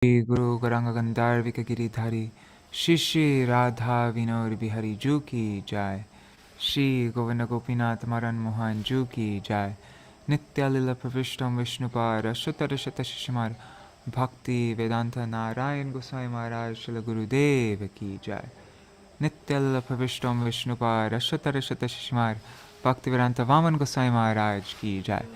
Guru Garanga Gandharvika Giridhari Shri Radha Vinod Bihari Ju ki Jai Shri Govinda Gopinath Maran Mohan Ju ki Jai Nitya Lila Pravishtam Vishnupar Ashutara Shata Shishimar Bhaktivedānta Narayan Gosvāmī Mahārāja Śrīla Gurudeva ki Jai Nitya Lila Pravishtam Vishnupar Ashutara Shata Shishimar Bhaktivedānta Vaman Gosvāmī Mahārāja ki Jai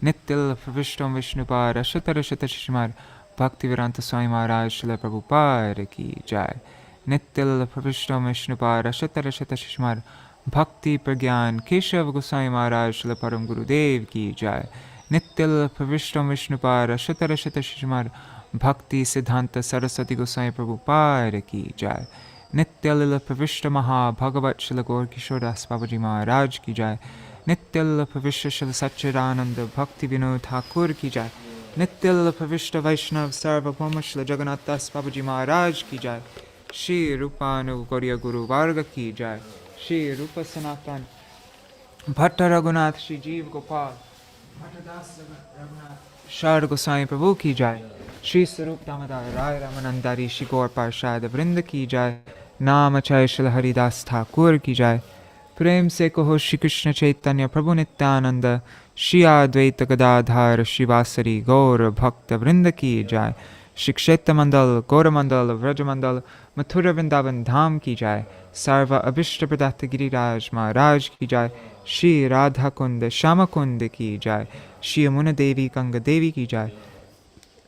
Nitya Lila Pravishtam Vishnupar Ashutara Shata Shishimar Bhaktivedānta Swami Mahārāja Śrīla Prabhupada ki Jai Nitya Pravishtam Vishnupar Ashatara Shata Shishmar Bhakti Pragyan Keshav Gosvami Mahārāja Śrīla Param Gurudev ki Jai Nitya Pravishtam Vishnupar Ashatara Shata Shishmar Bhakti Siddhanta Saraswati Gosvami Prabhupada ki Jai Nitya Pravishta Maha Bhagavat Śrīla Gaur Kishore Das Babaji Maharaj ki Jai Nitya Pravishta Śrīla Satchidananda Bhaktivedānta Ṭhākura ki Jai Nitya Pravishta Vaishnav Sarvabhauma Śrīla Jagannath Das Babaji Maharaj ki Jai Shri Rupanu Gauriya Guru Varga ki Jai Shri Rupa Sanatan Bhatta Raghunath Shri Jeev Gopal Bhatta Das Raghunath Shar Goswami Prabhu ki Jai Shri Sarup Damodara Rai Ramanandari Shri Gaur Parshad Vrinda ki Jai Namachay Śrīla Haridas Ṭhākura ki Jai Prem se kaho Shri Krishna Caitanya Prabhu Nityananda Shri Advaita Gadadhar Shivasari Gaur Bhakta Vrinda ki Jai Shri Kshetra Mandal, Gaura Mandal, Vraja Mandal, Mathura Vrindavan Dham ki Jai Sarva Abhishta Pradata Giriraj Maharaj ki Jai Shri Radha Kunda Shama Kunda ki Jai Shri Yamuna Devi Ganga Devi ki Jai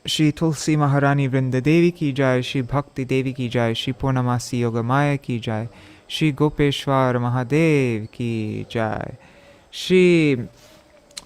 Shri Tulsi Maharani Vrinda Devi ki Jai Shri Bhakti Devi ki Jai Shri Purnamasi Yoga Maya ki Jai Shri Gopeshwar Mahadev ki Jai Shri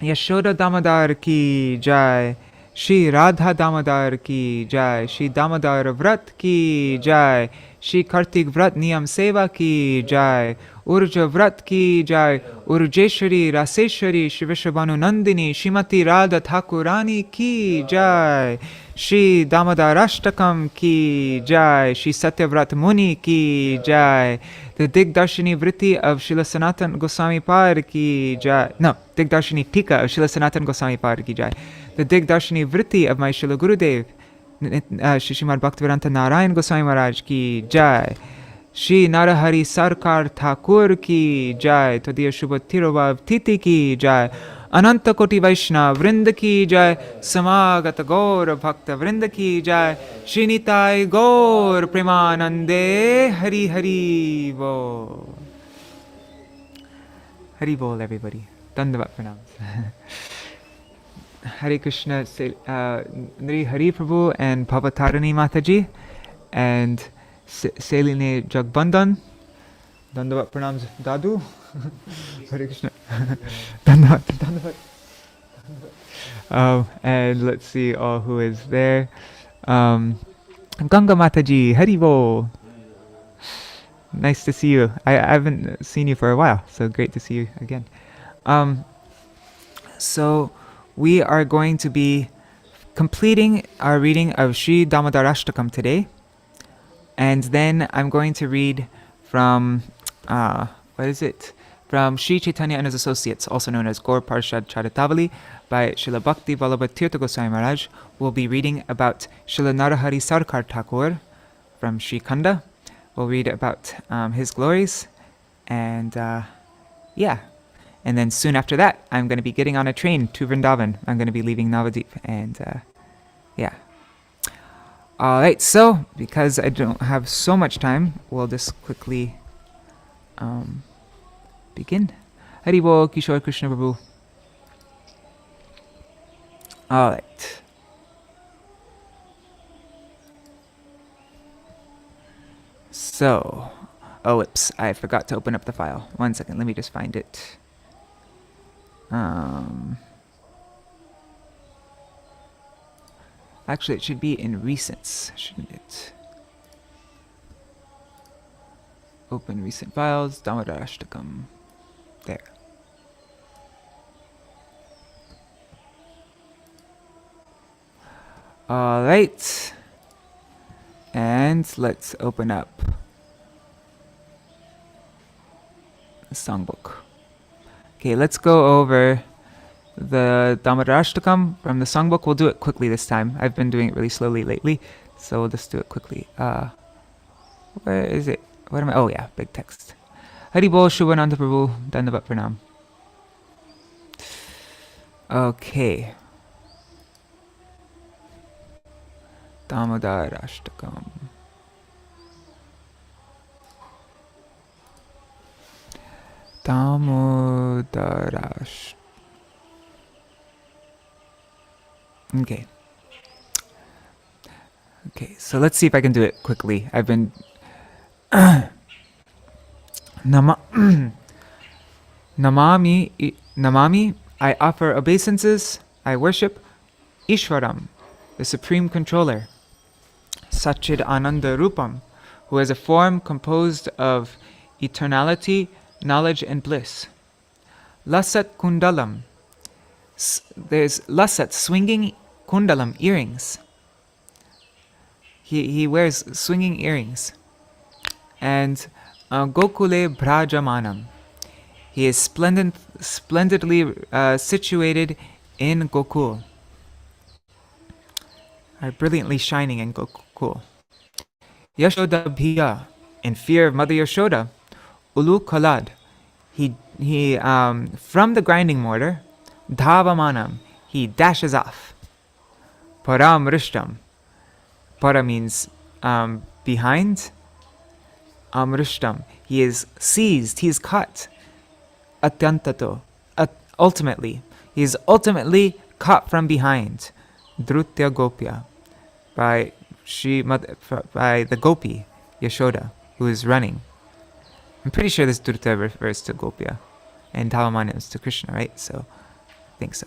Yashoda Damodar ki Jai Shri Radha Damodar ki Jai Shri Damodara Vrat ki Jai Shri Kartik Vrat Niyam Seva ki Jai Urja Vrat ki Jai Urjeshwari Raseshwari Shri Vishabhanu Nandini Śrīmatī Rādhikā Thakurani ki Jai Śrī Dāmodarāṣṭakam ki Jai Shri Satyavrat Muni ki Jai the Dig-darśinī-vṛtti of Śrīla Sanatana Gosvāmī Pāda ki Jai no, Dig-darśinī-tika of Śrīla Sanatana Gosvāmī Pāda ki Jai the Dig-darśinī-vṛtti of my Śrīla Gurudev Śrīmad Bhaktivedānta Nārāyaṇa Gosvāmī Mahārāja ki Jai Śrī Narahari Sarakāra Ṭhākura ki Jai tvadīya Shubha-tirobhav-titi ki Jai Ananta Koti Vaishnava Vrinda ki Jai Samagata Gaura Bhakta Vrinda ki Jai Shrinitaya Gaur Premanande Hari Hari Bol Hari Bol everybody Dandavat pranams Hare Krishna Narahari Prabhu and Bhavatarani Mataji and Seline Jagbandhan Dandavat pranams Dadu Hare Krishna Dandavat and let's see all who is there Ganga Mataji Haribo nice to see you I haven't seen you for a while so great to see you again so we are going to be completing our reading of Śrī Dāmodarāṣṭakam today and then I'm going to read from from Sri Caitanya and his associates, also known as Gaur Parshad Charitavali by Srila Bhakti Ballabha Tīrtha Goswami Maharaj. We'll be reading about Śrīla Narahari Sarakāra Ṭhākura from Sri Khanda. We'll read about his glories and and then soon after that I'm going to be getting on a train to Vrindavan. I'm going to be leaving Navadvip and Alright, so because I don't have so much time, we'll just quickly begin. Hari Bol, Kishore Krishna Prabhu. Alright. So, whoops, I forgot to open up the file. 1 second, let me just find it. Actually, it should be in recents, shouldn't it? Open recent files, Dāmodarāṣṭakam. There. Alright. And let's open up the songbook. Okay, let's go over the Dāmodarāṣṭakam from the songbook. We'll do it quickly this time. I've been doing it really slowly lately. So we'll just do it quickly. Where is it? What am I? Oh yeah, big text. Hari Bol Shubhananda Prabhu Dandavat Pranam. Okay. Dāmodarāṣṭakam. Dāmodarāṣṭakam. Okay. Okay, so let's see if I can do it quickly. I've been Namami, I offer obeisances, I worship Ishvaram, the Supreme Controller, Satchid Ananda Rupam, who has a form composed of eternality, knowledge, and bliss. Lasat Kundalam, there's Lasat, swinging kundalam, earrings. He wears swinging earrings. And Gokule Brajamanam, he is splendidly situated in Gokul, brilliantly shining in Gokul. Yashoda Bhiya, in fear of Mother Yashoda, Ulu Kalad, he from the grinding mortar, Dhavamanam, he dashes off. Param Rishtam, Para means behind. Amrishtam, he is seized, he is caught. Atyantato, ultimately, he is ultimately caught from behind. Drutya Gopya, by the Gopi, Yashoda, who is running. I'm pretty sure this Drutya refers to Gopya, and Dhavaman is to Krishna, right? So, I think so.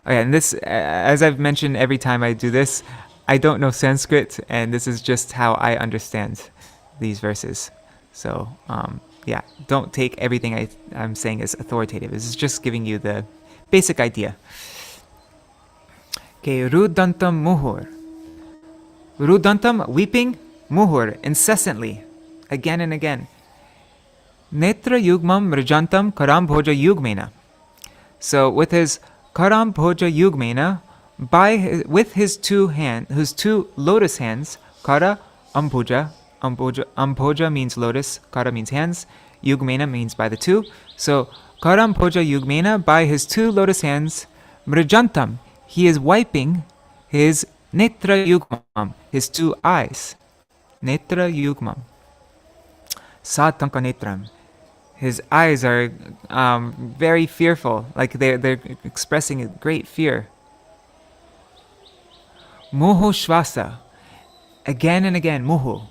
Okay, and this, as I've mentioned every time I do this, I don't know Sanskrit, and this is just how I understand these verses. So, yeah, don't take everything I'm saying as authoritative. This is just giving you the basic idea. Okay, Rudantam Muhur. Rudantam, weeping, Muhur, incessantly, again and again. Netra Yugmam Mrijantam Karam Bhoja Yugmena. So, with his Karam Bhoja Yugmena, with his two lotus hands, Kara Amboja, Amboja means lotus, Kara means hands, Yugmena means by the two. So Karam Bhoja Yugmena, by his two lotus hands, Mrijantam, he is wiping his Netra Yugmam, his two eyes. Netra Yugmam. Satanka Netram. His eyes are very fearful, like they're expressing great fear. Moho Shvasa, again and again, Moho,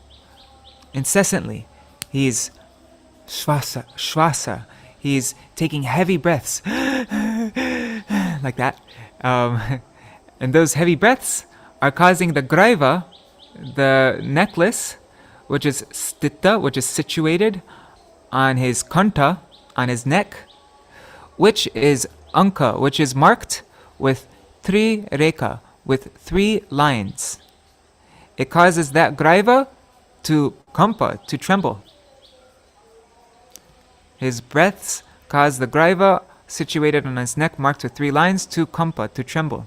incessantly. He's Shvasa, he's taking heavy breaths, like that. And those heavy breaths are causing the graiva, the necklace, which is stita, which is situated on his kanta, on his neck, which is anka, which is marked with 3 reka, with 3 lines. It causes that graiva to kampa, to tremble. His breaths cause the graiva situated on his neck marked with 3 lines to kampa, to tremble.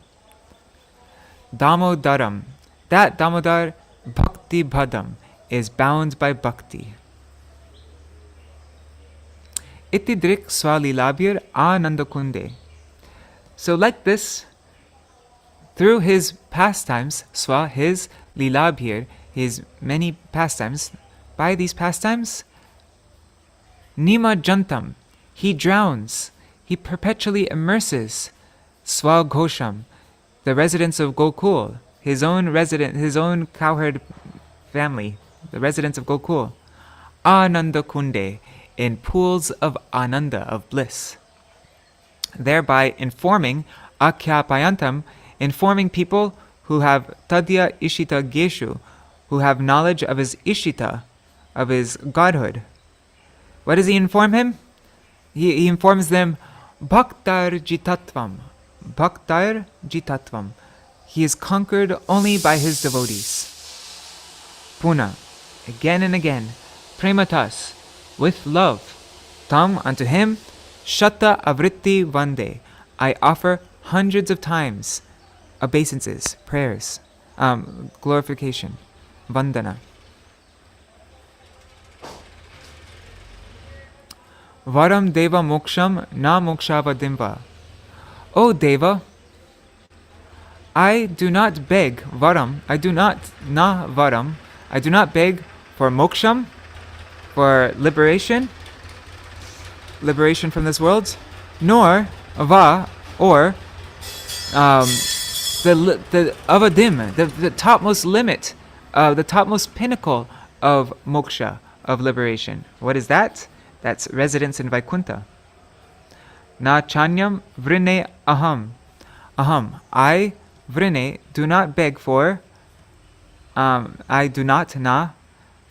Damodaram, that Damodar Bhakti Bhadam is bound by bhakti. Itidrik Swalilabhir Anandakunde. So like this, through his pastimes, Swa, his Lilabhir, his many pastimes, by these pastimes, Nima Jantam, he drowns, he perpetually immerses Swa Ghosham, the residents of Gokul, his own cowherd family, the residents of Gokul, Ananda Kunde, in pools of Ananda, of bliss, thereby informing Akhyapayantam, informing people who have Tadya Ishita Geshu, who have knowledge of his Ishita, of his godhood. What does he inform him? He informs them, Bhaktar Jitatvam. Bhaktar Jitatvam. He is conquered only by his devotees. Puna, again and again, Prematas, with love. Tam, unto him, Shata Avritti Vande, I offer hundreds of times obeisances, prayers, glorification, vandana. Varam deva moksham na mokshavadim. O Deva, I do not beg varam, I do not beg for moksham, for liberation from this world, nor or the avadim, the topmost limit, the topmost pinnacle of moksha, of liberation. What is that? That's residence in Vaikuntha. Na chanyam vrine aham. I, vrine, do not beg for, I do not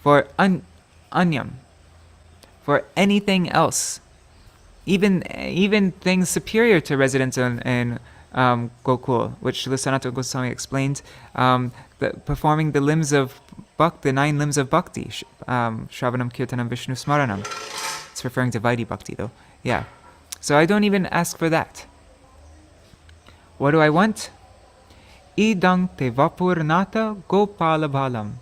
for anyam, for anything else. Even things superior to residence in Gokul, which Śrīla Sanatana Gosvāmī explained, performing the 9 limbs of bhakti, Shravanam, Kirtanam, Vishnu Smaranam. It's referring to Vaidhi Bhakti though. Yeah. So I don't even ask for that. What do I want? Idang te vapurnata gopalabhalam.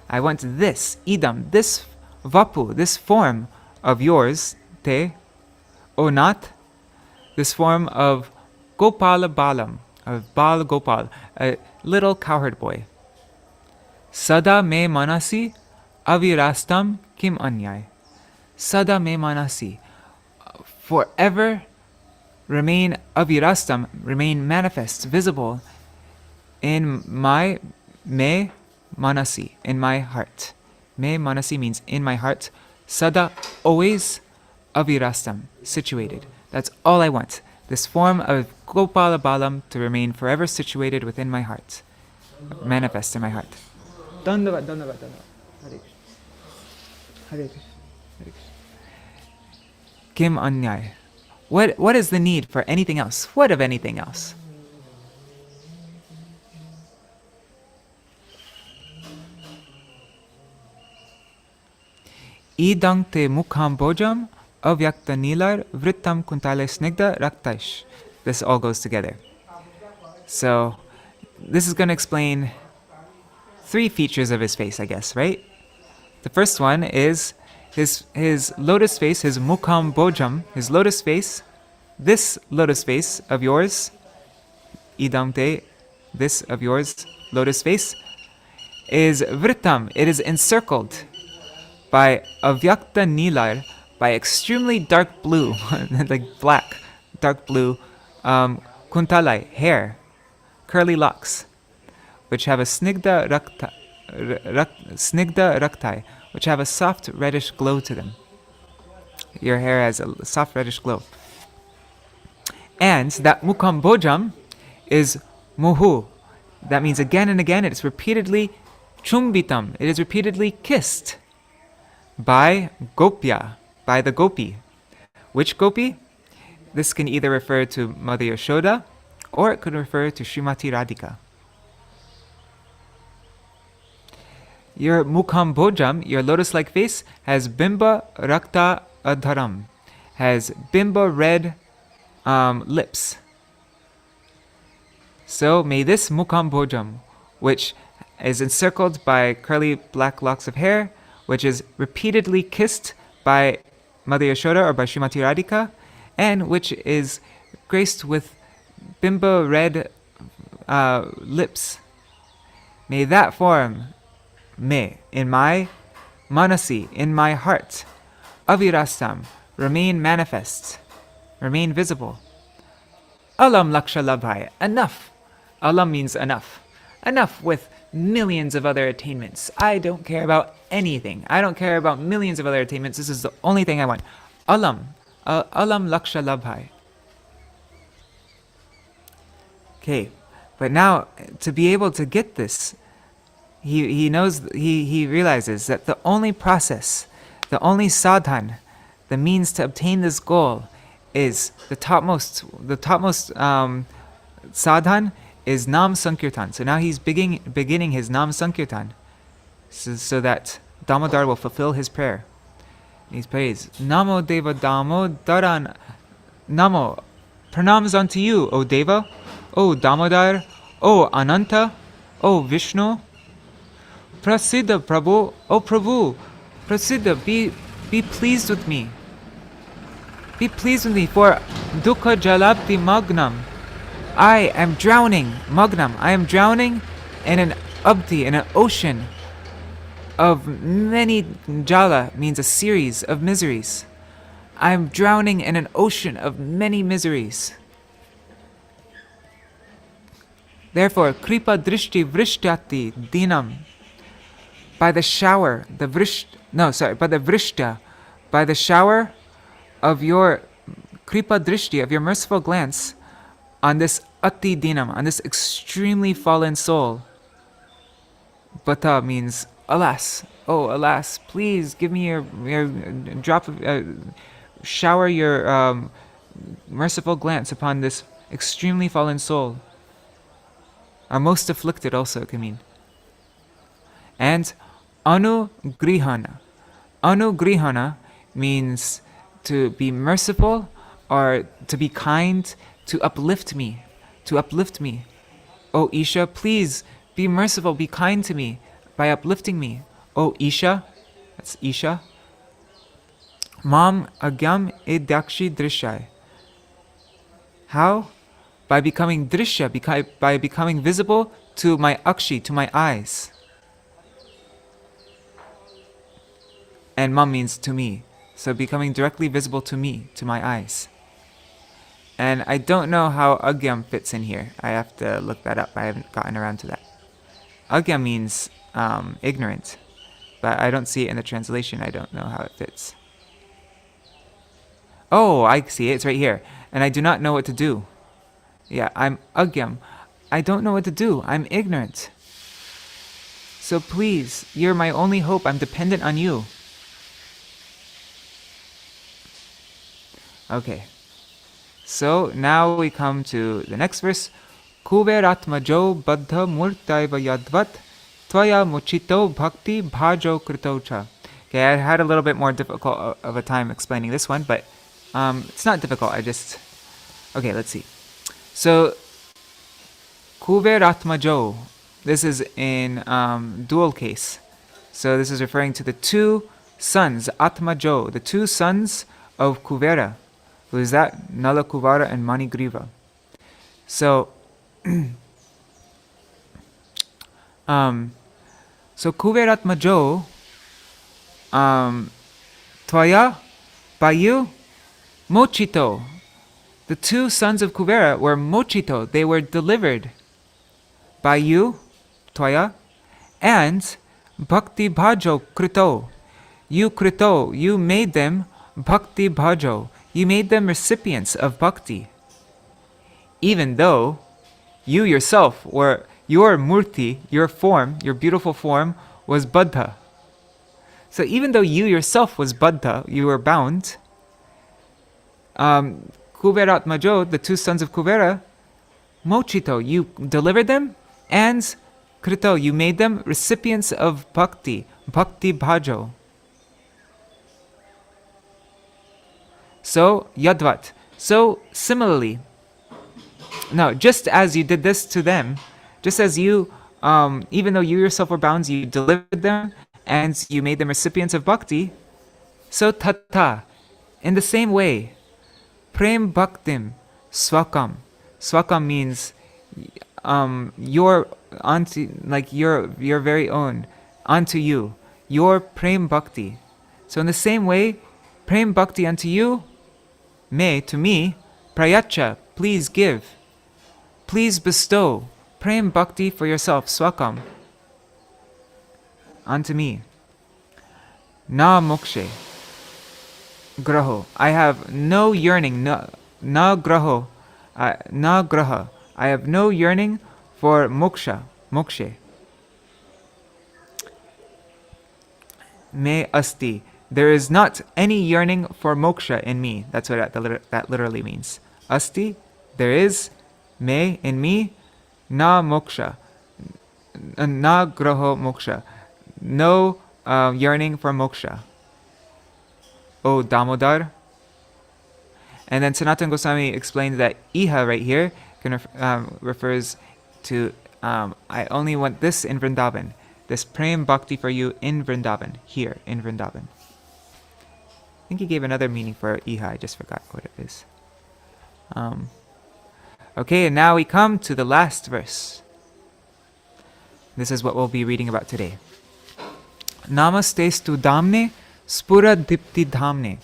I want this, idam, this vapu, this form of yours, te, o nat, this form of gopalabalam, of Bal Gopal, a little cowherd boy. Sada me manasi avirastam kim anyai. Sada me manasi. Forever remain avirastam, remain manifest, visible in my me manasi, in my heart. Me manasi means in my heart. Sada, always, avirastam, situated. That's all I want. This form of Gopala Balam to remain forever situated within my heart, manifest in my heart. Dandavad, dandavad, dandavad. Hare Krishna. Hare Krishna. Hare Krishna. Kim anyai. What is the need for anything else? What of anything else? Idang te mukham bojam avyakta-nīlāya-vṛttam kuntale snigda-raktaish. This all goes together. So, this is going to explain 3 features of his face, I guess, right? The first one is his lotus face, his mukham bojam, his lotus face. This lotus face of yours, idam te, this of yours, lotus face, is vṛttam. It is encircled by avyakta-nīlāya, by extremely dark blue, like black, dark blue, kuntalai, hair, curly locks, which have a snigda raktai, which have a soft reddish glow to them. Your hair has a soft reddish glow. And that mukham bojam is muhu. That means again and again it is repeatedly chumbitam. It is repeatedly kissed by gopya, by the gopi. Which gopi? This can either refer to Mother Yashoda or it could refer to Śrīmatī Rādhikā. Your mukham bojam, your lotus-like face, has bimba rakta adharam, has bimba red lips. So may this mukham bojam, which is encircled by curly black locks of hair, which is repeatedly kissed by Mother Yashoda or by Śrīmatī Rādhikā, and which is graced with bimba red lips. May that form, in my manasi, in my heart, avirastam, remain manifest, remain visible. Alam laksha labhaya, enough. Alam means enough. Enough with millions of other attainments. I don't care about anything. I don't care about millions of other attainments. This is the only thing I want. Alam. Alam laksha labhai. Okay, but now to be able to get this, he knows, he realizes that the only process, the only sadhan, the means to obtain this goal is the topmost sadhan is nam sankirtan. So now he's beginning his nam sankirtan, so that Dāmodara will fulfill his prayer. And he prays, Namo Deva Dāmodara, Namo, pranams unto you, O Deva, O Damodar, O Ananta, O Vishnu, Prasiddha Prabhu, O Prabhu, Prasiddha, be pleased with me. Be pleased with me, for dukkha jalabdi magnam. I am drowning, magnam. I am drowning in an abdi, in an ocean of many. Jala means a series of miseries. I am drowning in an ocean of many miseries. Therefore, kripa drishti vrishtyati dinam. By the shower, by the vrishta, by the shower of your kripa drishti, of your merciful glance on this ati dinam, on this extremely fallen soul. Bata means alas. Oh, alas, please give me your drop of, shower your merciful glance upon this extremely fallen soul. Most afflicted also it can mean. And anugrihana. Anugrihana means to be merciful or to be kind, to uplift me. To uplift me. O Isha, please be merciful, be kind to me by uplifting me. O Isha, that's Isha. Mam agyam idakshi drishai. How? By becoming drishya, by becoming visible to my akshi, to my eyes. And mam means to me. So becoming directly visible to me, to my eyes. And I don't know how agyam fits in here. I have to look that up. I haven't gotten around to that. Agyam means ignorant. But I don't see it in the translation. I don't know how it fits. Oh, I see it. It's right here. And I do not know what to do. Yeah, I'm agyam. I don't know what to do. I'm ignorant. So please, you're my only hope. I'm dependent on you. Okay. So now we come to the next verse. Kuveratmajo baddha murtaiva yadvat tvaya muchito bhakti bhajo kritocha. Okay, I had a little bit more difficult of a time explaining this one, but it's not difficult. Okay, let's see. So, Kuveratmajo, this is in dual case. So this is referring to the two sons, Atmajo, the two sons of Kuvera. Who is that? Nala Kuvara and Manigriva. So, Kuveratmajo, Tvaya, by you, Mochito. The two sons of Kuvera were Mochito. They were delivered by you, Tvaya, and Bhakti Bhajo Krito. You Krito, you made them Bhakti Bhajo. You made them recipients of bhakti. Even though you yourself were, your murti, your form, your beautiful form, was baddha. So even though you yourself was baddha, you were bound, Kuveratmajo, the two sons of Kuvera, Mochito, you delivered them, and Krito, you made them recipients of bhakti, Bhakti Bhajo. So, yadvat. So, similarly, now, just as you did this to them, just as you, even though you yourself were bound, you delivered them, and you made them recipients of bhakti, so tata, in the same way, prem bhaktim swakam. Swakam means your onto, like your very own, unto you, your prem bhakti. So in the same way, prem bhakti unto you, me, to me, prayacha, please give, please bestow, prem bhakti for yourself, swakam, unto me. Na mokshe, graho, I have no yearning, na graho, na graha, I have no yearning for moksha, mokshe. Me asti, there is not any yearning for moksha in me. That's what that literally means. Asti, there is, me, in me, na moksha, na graho moksha, no yearning for moksha. O Dāmodara. And then Sanatana Gosvāmī explained that iha right here refers to I only want this in Vrindavan, this prem bhakti for you in Vrindavan, here in Vrindavan. I think he gave another meaning for iha, I just forgot what it is. Okay, and now we come to the last verse. This is what we'll be reading about today. Namastestu dāmne sphurad-dīpti-dhāmne.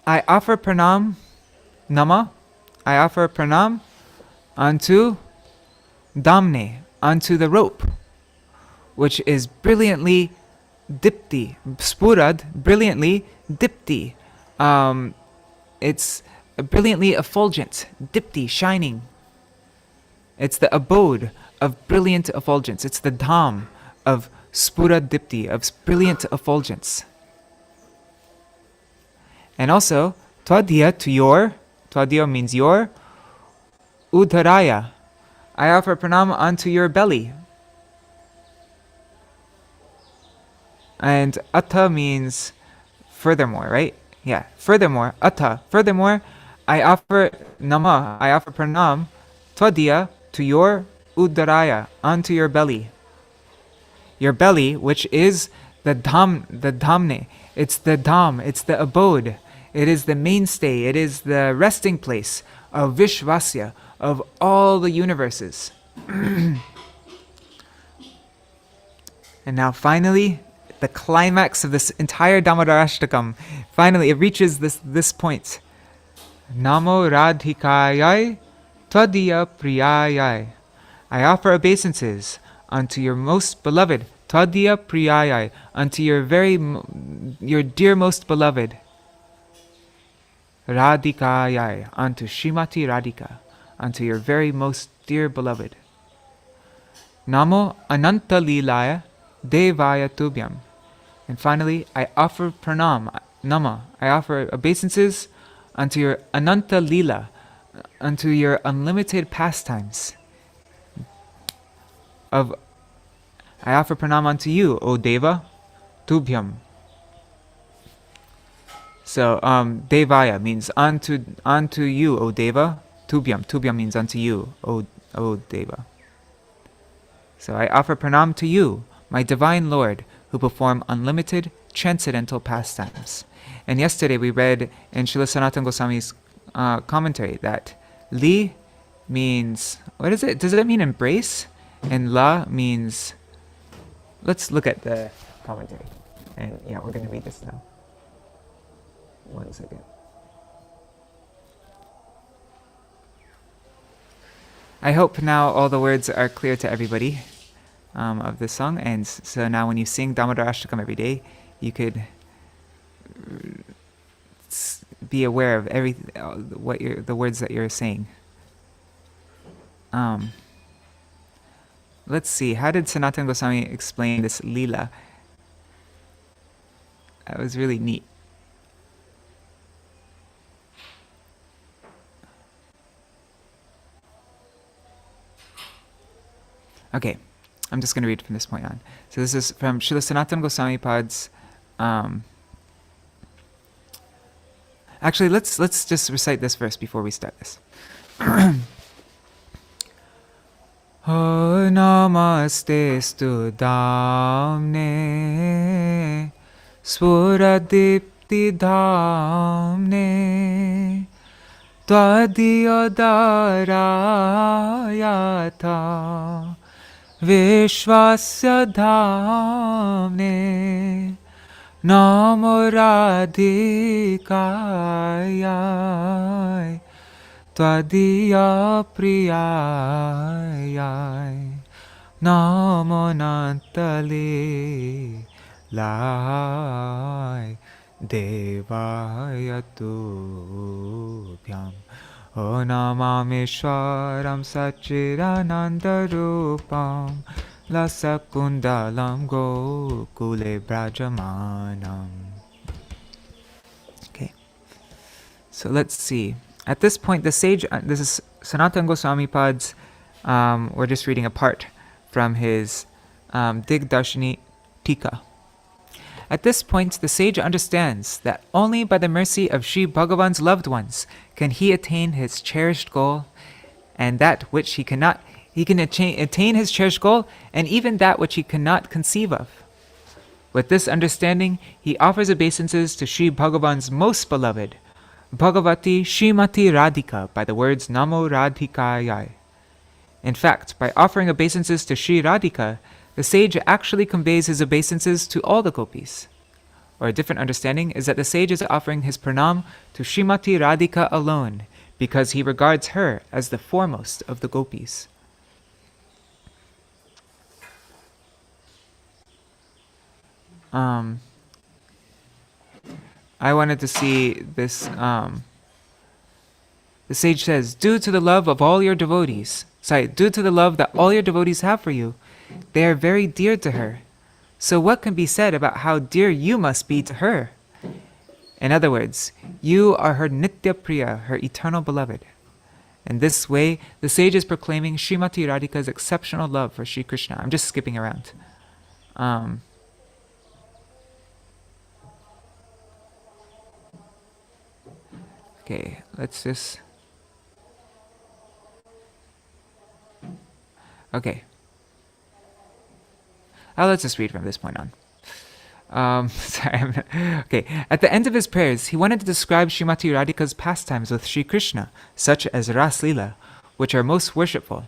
I offer praṇāma, nama, I offer praṇāma unto dāmne, unto the rope, which is brilliantly dipti, spurad, brilliantly dipti. It's brilliantly effulgent, dipti, shining. It's the abode of brilliant effulgence. It's the dham of sphurad-dīpti, of brilliant effulgence. And also, tvadīya, to your, tvadīya means your, udarāya, I offer praṇāma unto your belly. And atha means furthermore, right? Yeah, furthermore, atha, furthermore, I offer nama, I offer praṇāma, tvadīya, to your udarāya, unto your belly. Your belly, which is the dāmne, it's the dham, it's the abode, it is the mainstay, it is the resting place of viśvasya, of all the universes. And now finally, the climax of this entire Dāmodarāṣṭakam, finally it reaches this point. Namo rādhikāyai, tvadīya priyāyai. I offer obeisances unto your most beloved, tvadīya priyāyai, unto your dear most beloved, rādhikāyai, unto Śrīmatī Rādhikā, unto your very most dear beloved. Namo nanta-līlāya, devāya tubhyam. And finally, I offer praṇāma, nama, I offer obeisances unto your nanta-līlāya, unto your unlimited pastimes. I offer praṇāma unto you, O Deva, tubhyam. So, devāya means unto you, O Deva, tubhyam. Tubhyam means unto you, O Deva. So I offer praṇāma to you, my divine Lord, who perform unlimited transcendental pastimes. And yesterday we read in Śrīla Sanatana Gosvāmī's commentary that li means, what is it? Does it mean embrace? And la means, let's look at the commentary. And yeah, we're going to read this now. 1 second. I hope now all the words are clear to everybody of this song, and so now when you sing Dāmodarāṣṭakam every day, you could be aware of the words that you're saying. Let's see, how did Sanatana Gosvāmī explain this lila? That was really neat. Okay, I'm just going to read from this point on. So this is from Śrīla Sanatana Gosvāmī Pad's. Actually, let's just recite this verse before we start this. Oh, namastestu dāmne sphurad-dīpti-dhāmne tvadīyodarāyātha viśvasya dāmne namo rādhikāyai tvadīya priyāyai namo nanta-līlāya devāya tubhyam O namameshwaram sachidanandarupam lasakundalam gokule brajamanam. Okay, so let's see. At this point, the sage, this is Sanatana Gosvāmī Pad's, we're just reading a part from his Dig-darśinī-vṛtti. At this point, the sage understands that only by the mercy of Sri Bhagavan's loved ones can he attain his cherished goal, and that which he can attain his cherished goal, and even that which he cannot conceive of. With this understanding, he offers obeisances to Sri Bhagavan's most beloved, Bhagavati Śrīmatī Rādhikā, by the words namo rādhikāyai. In fact, by offering obeisances to Śrī Rādhikā, the sage actually conveys his obeisances to all the gopis. Or a different understanding is that the sage is offering his praṇāma to Śrīmatī Rādhikā alone, because he regards her as the foremost of the gopis. I wanted to see this. The sage says, due to the love of all your devotees, due to the love that all your devotees have for you, they are very dear to her. So what can be said about how dear you must be to her? In other words, you are her nitya priya, her eternal beloved. In this way, the sage is proclaiming Śrīmatī Rādhikā's exceptional love for Sri Krishna. I'm just skipping around. Okay, let's just... Okay. Let's just read from this point on. Sorry. Okay. At the end of his prayers, he wanted to describe Śrīmatī Rādhikā's pastimes with Sri Krishna, such as Ras Lila, which are most worshipful.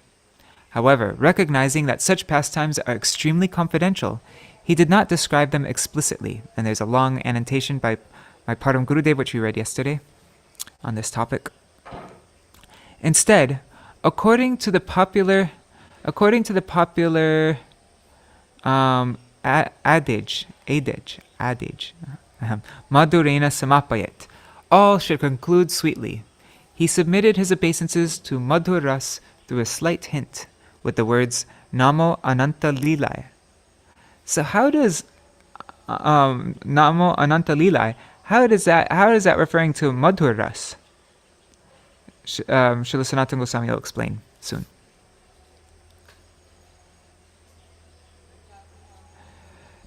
However, recognizing that such pastimes are extremely confidential, he did not describe them explicitly. And there's a long annotation by my Param Gurudev, which we read yesterday, on this topic. Instead, according to the popular adage, madhurena samapayat, all should conclude sweetly. He submitted his obeisances to madhur ras through a slight hint, with the words namo nanta-līlāya. So how does namo nanta-līlāya? How is that referring to madhur ras? Srila Sanatana Gosvāmī will explain soon.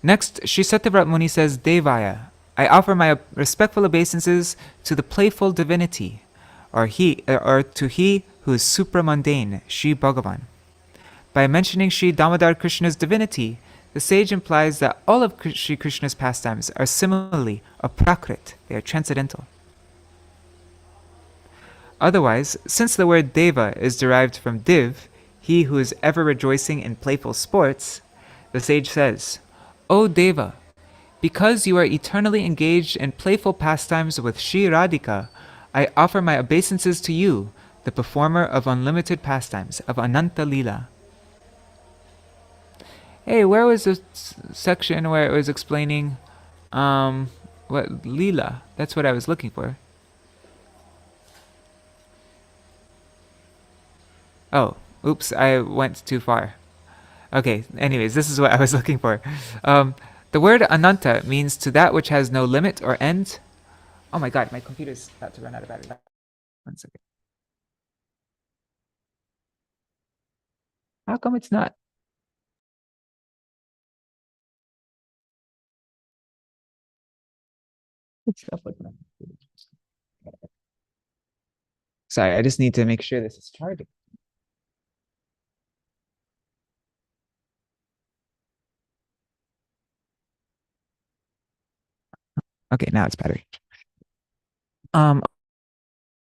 Next, Sri Satyavrat Muni says, devāya, I offer my respectful obeisances to the playful divinity, or to he who is supramundane, Sri Bhagavan. By mentioning Śrī Dāmodara Krishna's divinity, the sage implies that all of Sri Krishna's pastimes are similarly aprakrit, they are transcendental. Otherwise, since the word deva is derived from div, he who is ever rejoicing in playful sports, the sage says, O Deva, because you are eternally engaged in playful pastimes with Śrī Rādhikā, I offer my obeisances to you, the performer of unlimited pastimes, of nanta-līlāya. Hey, where was the section where it was explaining what lila? That's what I was looking for. Oh, oops, I went too far. Okay, anyways, this is what I was looking for. The word ananta means to that which has no limit or end. Oh my god, my computer's about to run out of battery. 1 second. How come it's not? Sorry, I just need to make sure this is charging. Okay, now it's battery.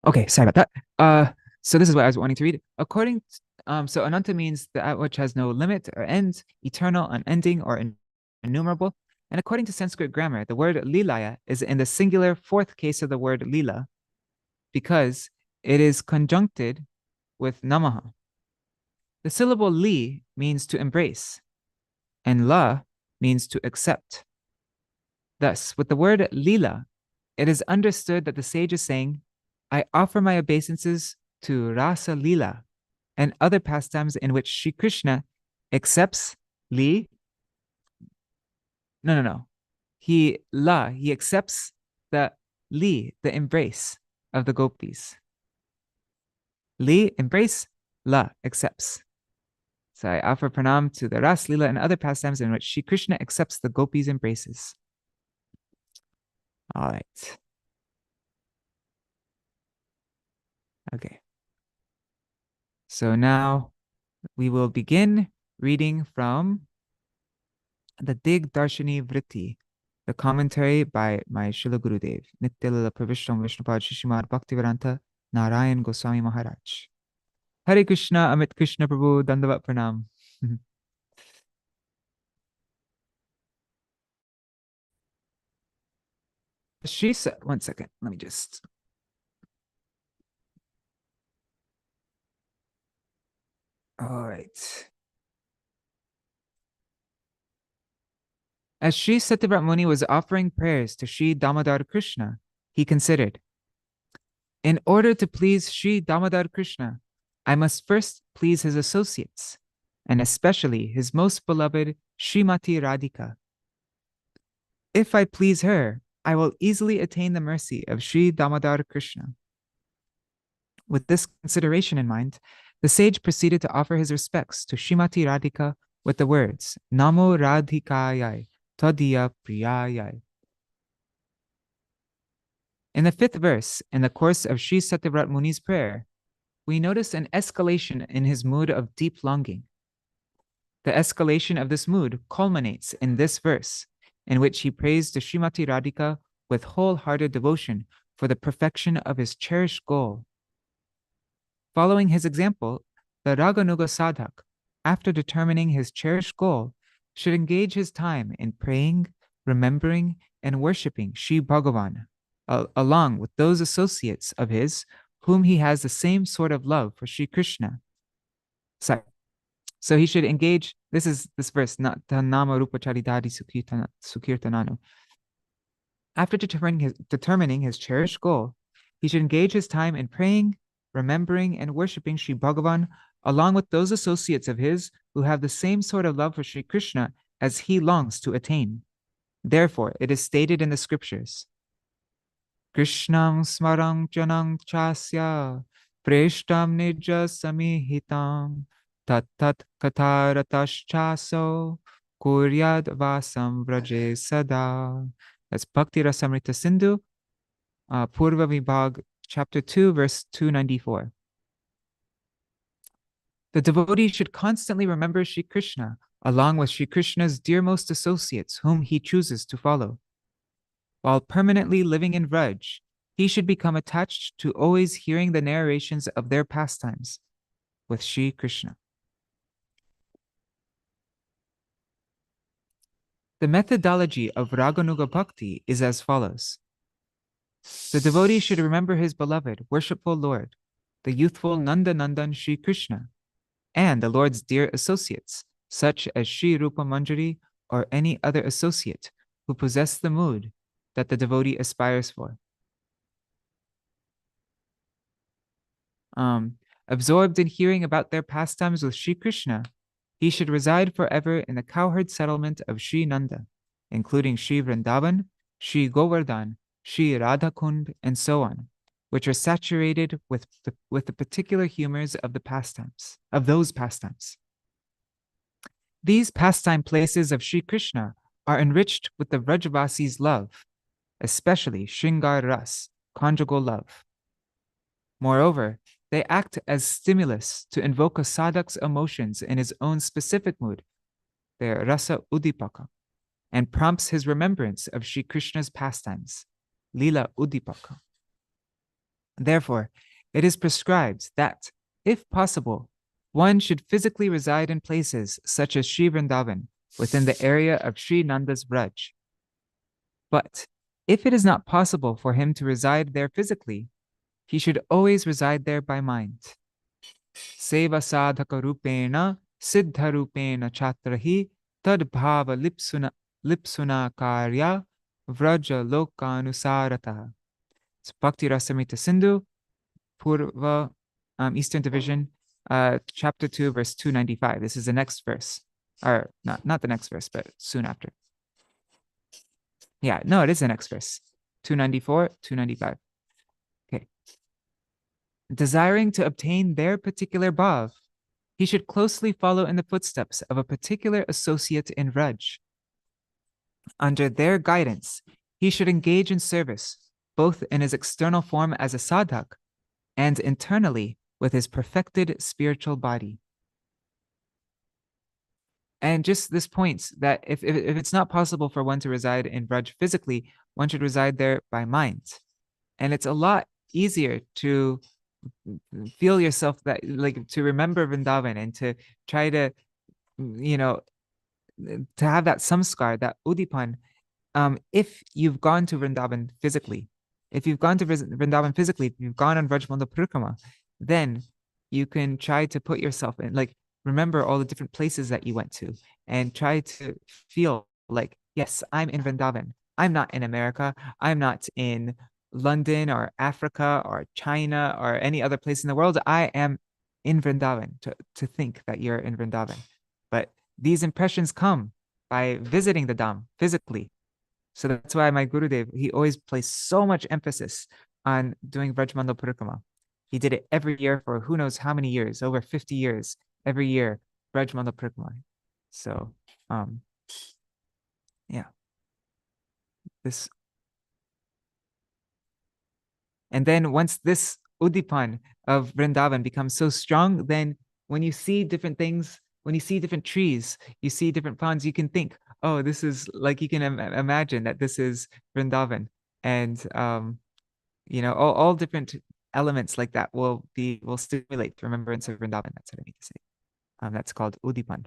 Okay, sorry about that. So this is what I was wanting to read. So ananta means that which has no limit or end, eternal, unending, or innumerable. And according to Sanskrit grammar, the word līlāya is in the singular fourth case of the word lila, because it is conjuncted with namaha. The syllable li means to embrace, and la means to accept. Thus, with the word lila, it is understood that the sage is saying, I offer my obeisances to rasa lila and other pastimes in which Sri Krishna accepts li. No. He accepts the li, the embrace of the gopis. Li, embrace, la, accepts. So I offer pranam to the Ras Lila and other pastimes in which Sri Krishna accepts the gopis' embraces. All right. Okay. So now we will begin reading from the Dig-darśinī-vṛtti, the commentary by my Srila Gurudev, Nitya-lila Pravishtam Vishnupad Śrīmad Bhaktivedānta Nārāyaṇa Gosvāmī Mahārāja. Hare Krishna, Amit Krishna Prabhu, Dandavat Pranam. She said, one second, let me just. All right. As Śrī Satyavrat Muni was offering prayers to Śrī Dāmodara Krishna, he considered, in order to please Śrī Dāmodara Krishna, I must first please his associates, and especially his most beloved Śrīmatī Rādhikā. If I please her, I will easily attain the mercy of Śrī Dāmodara Krishna. With this consideration in mind, the sage proceeded to offer his respects to Śrīmatī Rādhikā with the words, namo rādhikāyai, tvadīya priyāyai. In the 5th verse, in the course of Śrī Satyavrat Muni's prayer, we notice an escalation in his mood of deep longing. The escalation of this mood culminates in this verse, in which he prays to Śrīmatī Rādhikā with wholehearted devotion for the perfection of his cherished goal. Following his example, the Raganuga sadhak, after determining his cherished goal, should engage his time in praying, remembering, and worshipping Śrī Bhagavan, along with those associates of his whom he has the same sort of love for Śrī Krishna. So he should engage, this is this verse, not namo rupa charidadi sukirtananu. After determining his cherished goal, he should engage his time in praying, remembering, and worshipping Śrī Bhagavan, along with those associates of his who have the same sort of love for Śrī Krishna as he longs to attain. Therefore, it is stated in the scriptures, Krishnam smarang janang chasya preshtam nija samihitam tat kataratash kuryad vasam vraje sada. That's Bhakti Rasamrita Sindhu, Purva Vibhag, chapter 2, verse 294. The devotee should constantly remember Śrī Krishna, along with Śrī Krishna's dearmost associates whom he chooses to follow. While permanently living in Vraj, he should become attached to always hearing the narrations of their pastimes with Śrī Krishna. The methodology of Raganuga Bhakti is as follows. The devotee should remember his beloved, worshipful Lord, the youthful Nanda Nandan Śrī Krishna, and the Lord's dear associates, such as Śrī Rupa Manjari or any other associate who possess the mood that the devotee aspires for. Absorbed in hearing about their pastimes with Śrī Krishna, he should reside forever in the cowherd settlement of Śrī Nanda, including Śrī Vrindavan, Śrī Govardhan, Śrī Radhakund, and so on, which are saturated with the particular humors of the pastimes, of those pastimes. These pastime places of Śrī Krishna are enriched with the Vrajavasi's love, especially Shringar Ras, conjugal love. Moreover, they act as stimulus to invoke a sadhak's emotions in his own specific mood, their rasa udipaka, and prompts his remembrance of Śrī Krishna's pastimes, lila udipaka. Therefore, it is prescribed that, if possible, one should physically reside in places such as Śrī Vrindavan within the area of Śrī Nanda's Vraj. But if it is not possible for him to reside there physically, he should always reside there by mind. Seva sadhaka rupena siddha rupena chatrahi tadbhava lipsuna karya vraja lokanusarataha. It's Bhakti Rasamrita Sindhu, Purva, Eastern Division, chapter 2, verse 295. This is the next verse. Or not the next verse, but soon after. Yeah, no, it is the next verse. 294, 295. Okay. Desiring to obtain their particular bhav, he should closely follow in the footsteps of a particular associate in Vraj. Under their guidance, He should engage in service, both in his external form as a sadhak and internally with his perfected spiritual body. And just this points that if it's not possible for one to reside in Braj physically, one should reside there by mind. And it's a lot easier to feel yourself that, like, to remember Vrindavan and to try to, to have that samskar, that udipan, if you've gone to Vrindavan physically. If you've gone to Vrindavan physically, if you've gone on Vrajmanda Parikrama, then you can try to put yourself in, like, remember all the different places that you went to and try to feel like, yes, I'm in Vrindavan. I'm not in America. I'm not in London or Africa or China or any other place in the world. I am in Vrindavan, to think that you're in Vrindavan. But these impressions come by visiting the Dham physically. So that's why my Gurudev, he always placed so much emphasis on doing Vrajmanda Parikrama. He did it every year for who knows how many years, over 50 years, every year, Vrajmanda Parikrama. So, yeah. This. And then once this udipan of Vrindavan becomes so strong, then when you see different things, when you see different trees, you see different ponds, you can think, oh, this is, like, you can imagine that this is Vrindavan. And, all different elements like that will stimulate the remembrance of Vrindavan. That's what I mean to say. That's called udipan.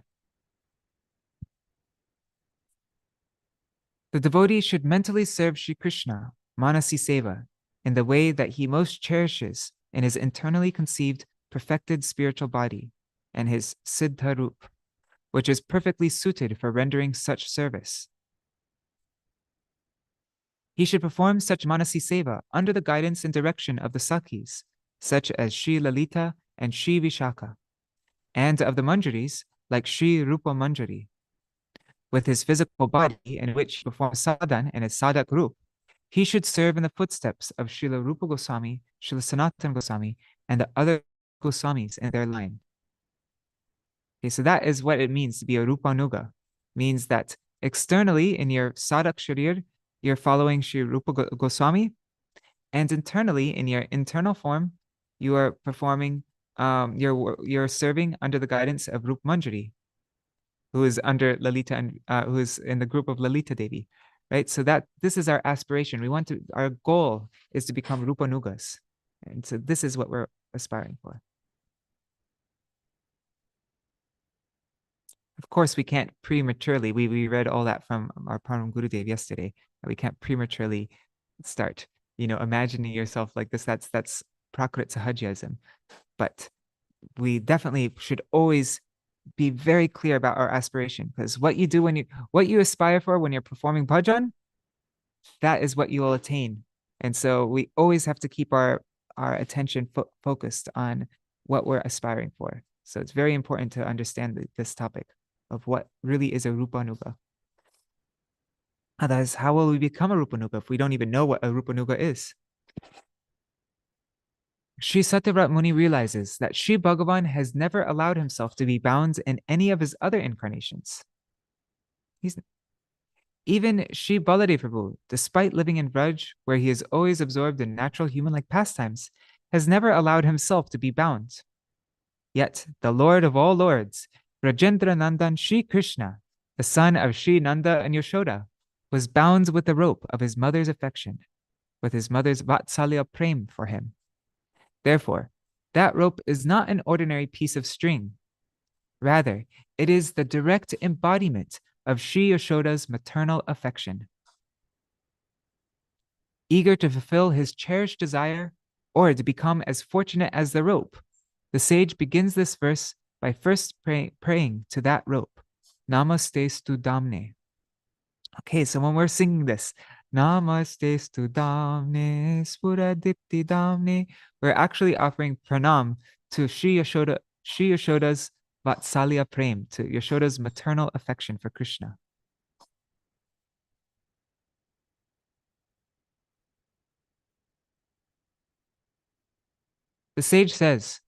The devotee should mentally serve Shri Krishna, Manasi Seva, in the way that he most cherishes in his internally conceived perfected spiritual body and his siddha roop, which is perfectly suited for rendering such service. He should perform such Manasi Seva under the guidance and direction of the Sakhis, such as Shri Lalita and Shri Vishaka, and of the Manjaris like Shri Rupa Manjari. With his physical body in which he performs sadhan and his sadhak roop, he should serve in the footsteps of Srila Rupa Gosvāmī, Srila Sanatana Gosvāmī, and the other Goswamis in their line. Okay, so that is what it means to be a Rupanuga. Means that externally in your sadhak sharir, you're following Sri Rupa Goswāmī, and internally in your internal form, you are performing, you're serving under the guidance of Rupa Manjari, who is under Lalita and who is in the group of Lalita Devi, right? So that this is our aspiration. Our goal is to become Rupanugas. And so this is what we're aspiring for. Of course, we can't prematurely, we read all that from our Param Gurudev yesterday, we can't prematurely start, imagining yourself like this. That's prakrit sahajyasm. But we definitely should always be very clear about our aspiration, because what you aspire for when you're performing bhajan, that is what you will attain. And so we always have to keep our attention focused on what we're aspiring for. So it's very important to understand this topic of what really is a Rupanuga. Otherwise, how will we become a Rupanuga if we don't even know what a Rupanuga is? Sri Satyavrat Muni realizes that Sri Bhagavan has never allowed himself to be bound in any of his other incarnations. Even Sri Baladev Prabhu, despite living in Vraj, where he is always absorbed in natural human-like pastimes, has never allowed himself to be bound. Yet the Lord of all lords, Rajendra Nandan Shri Krishna, the son of Shri Nanda and Yashoda, was bound with the rope of his mother's affection, with his mother's vatsalya prem for him. Therefore, that rope is not an ordinary piece of string. Rather, it is the direct embodiment of Shri Yashoda's maternal affection. Eager to fulfill his cherished desire or to become as fortunate as the rope, the sage begins this verse by first praying to that rope. Namaste-stu dāmne. Okay, so when we're singing this, Namaste-stu dāmne, sphurad-dīpti-dhāmne, we're actually offering pranam to Shri Yashoda's vatsalya prem, to Yashoda's maternal affection for Krishna. The sage says,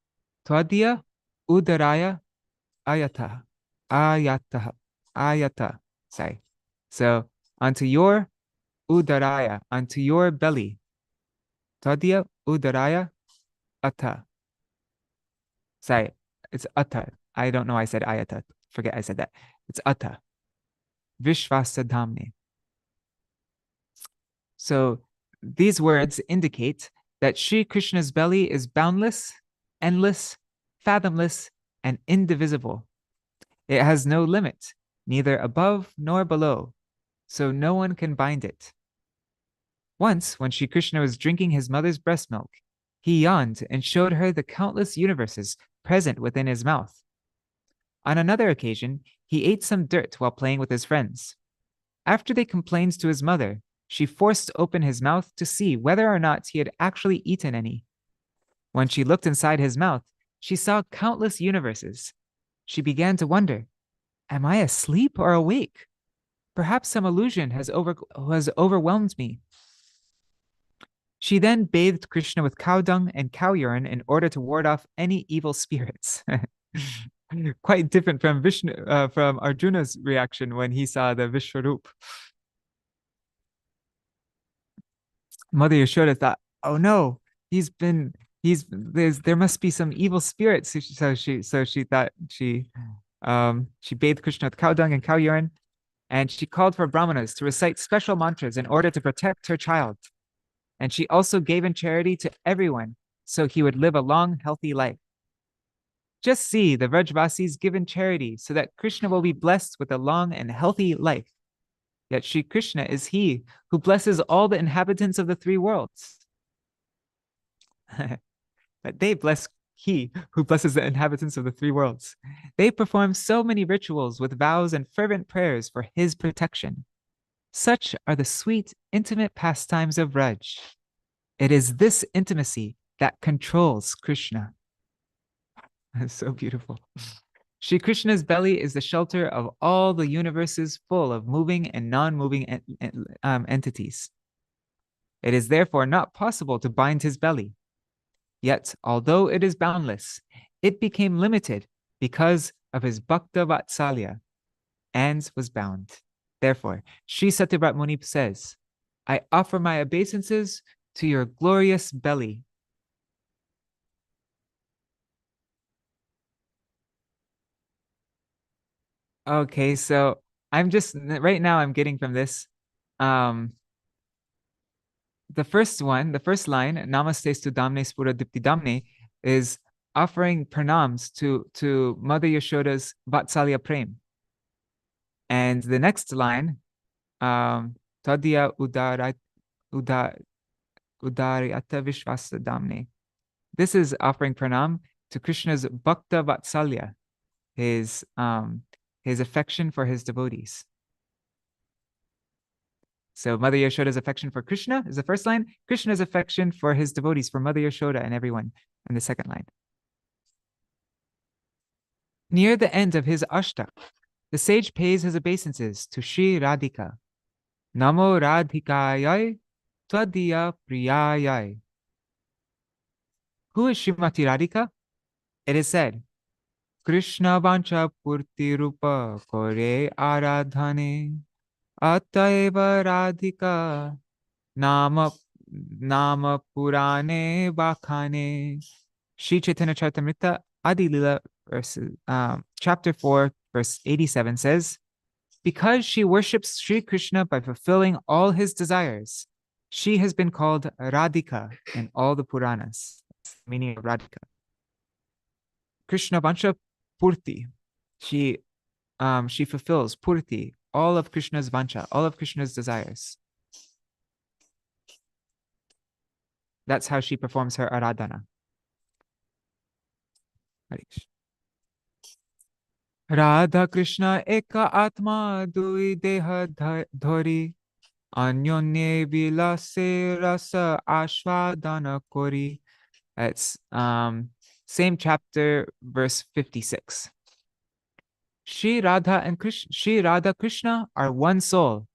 tvadīyodarāyātha, ayatha. Sorry. So onto your udaraya, onto your belly. Tvadīyodarāyātha. Sorry, it's atha. I don't know why I said ayata. Forget I said that. It's atha. Viśvasya dāmne. So these words indicate that Sri Krishna's belly is boundless, endless, fathomless, and indivisible. It has no limit, neither above nor below, so no one can bind it. Once, when Sri Krishna was drinking his mother's breast milk, he yawned and showed her the countless universes present within his mouth. On another occasion, he ate some dirt while playing with his friends. After they complained to his mother, she forced open his mouth to see whether or not he had actually eaten any. When she looked inside his mouth, she saw countless universes. She began to wonder, am I asleep or awake? Perhaps some illusion has overwhelmed me. She then bathed Krishna with cow dung and cow urine in order to ward off any evil spirits. Quite different from from Arjuna's reaction when he saw the Vishwarup. Mother Yashoda thought, oh no, there must be some evil spirits. So she thought she bathed Krishna with cow dung and cow urine, and she called for brahmanas to recite special mantras in order to protect her child. And she also gave in charity to everyone so he would live a long, healthy life. Just see the Vrajvasis give in charity so that Krishna will be blessed with a long and healthy life. Yet Sri Krishna is he who blesses all the inhabitants of the three worlds. But he who blesses the inhabitants of the three worlds. They perform so many rituals with vows and fervent prayers for his protection. Such are the sweet, intimate pastimes of Vraj. It is this intimacy that controls Krishna. That's so beautiful. Shri Krishna's belly is the shelter of all the universes full of moving and non-moving entities. It is therefore not possible to bind his belly. Yet, although it is boundless, it became limited because of his Bhakta Vatsalya and was bound. Therefore, Sri Satyavrat Muni says, I offer my obeisances to your glorious belly. Okay, so right now I'm getting from this. The first line, Namaste dāmne sphurad-dīpti-dhāmne, is offering pranams to Mother Yashoda's Vatsalya Prem. And the next line, tvadīyodarāyātha viśvasya dāmne. This is offering pranam to Krishna's Bhakta Vatsalya, his affection for his devotees. So Mother Yashoda's affection for Krishna is the first line. Krishna's affection for his devotees, for Mother Yashoda and everyone, in the second line. Near the end of his ashtak, the sage pays his obeisances to Śrī Rādhikā. Namo rādhikāyai, tvadīya priyāyai. Who is Śrīmatī Rādhikā? It is said, Krishna vancha purti rupa kore aradhane. Ataiva Rādhikā nama purane vakhane. Sri Caitanya Charitamrita Adi Lila chapter 4 verse 87 says, because she worships Sri Krishna by fulfilling all his desires, she has been called Rādhikā in all the Puranas. That's the meaning of Rādhikā. Krishna vancha purti. She fulfills purti, all of Krishna's vancha, all of Krishna's desires. That's how she performs her aradhana. Radha Krishna eka atma dui deha dhori anyonye vilase rasa ashvadana kori. That's same chapter, verse 56. Sri Radha Krishna are one soul,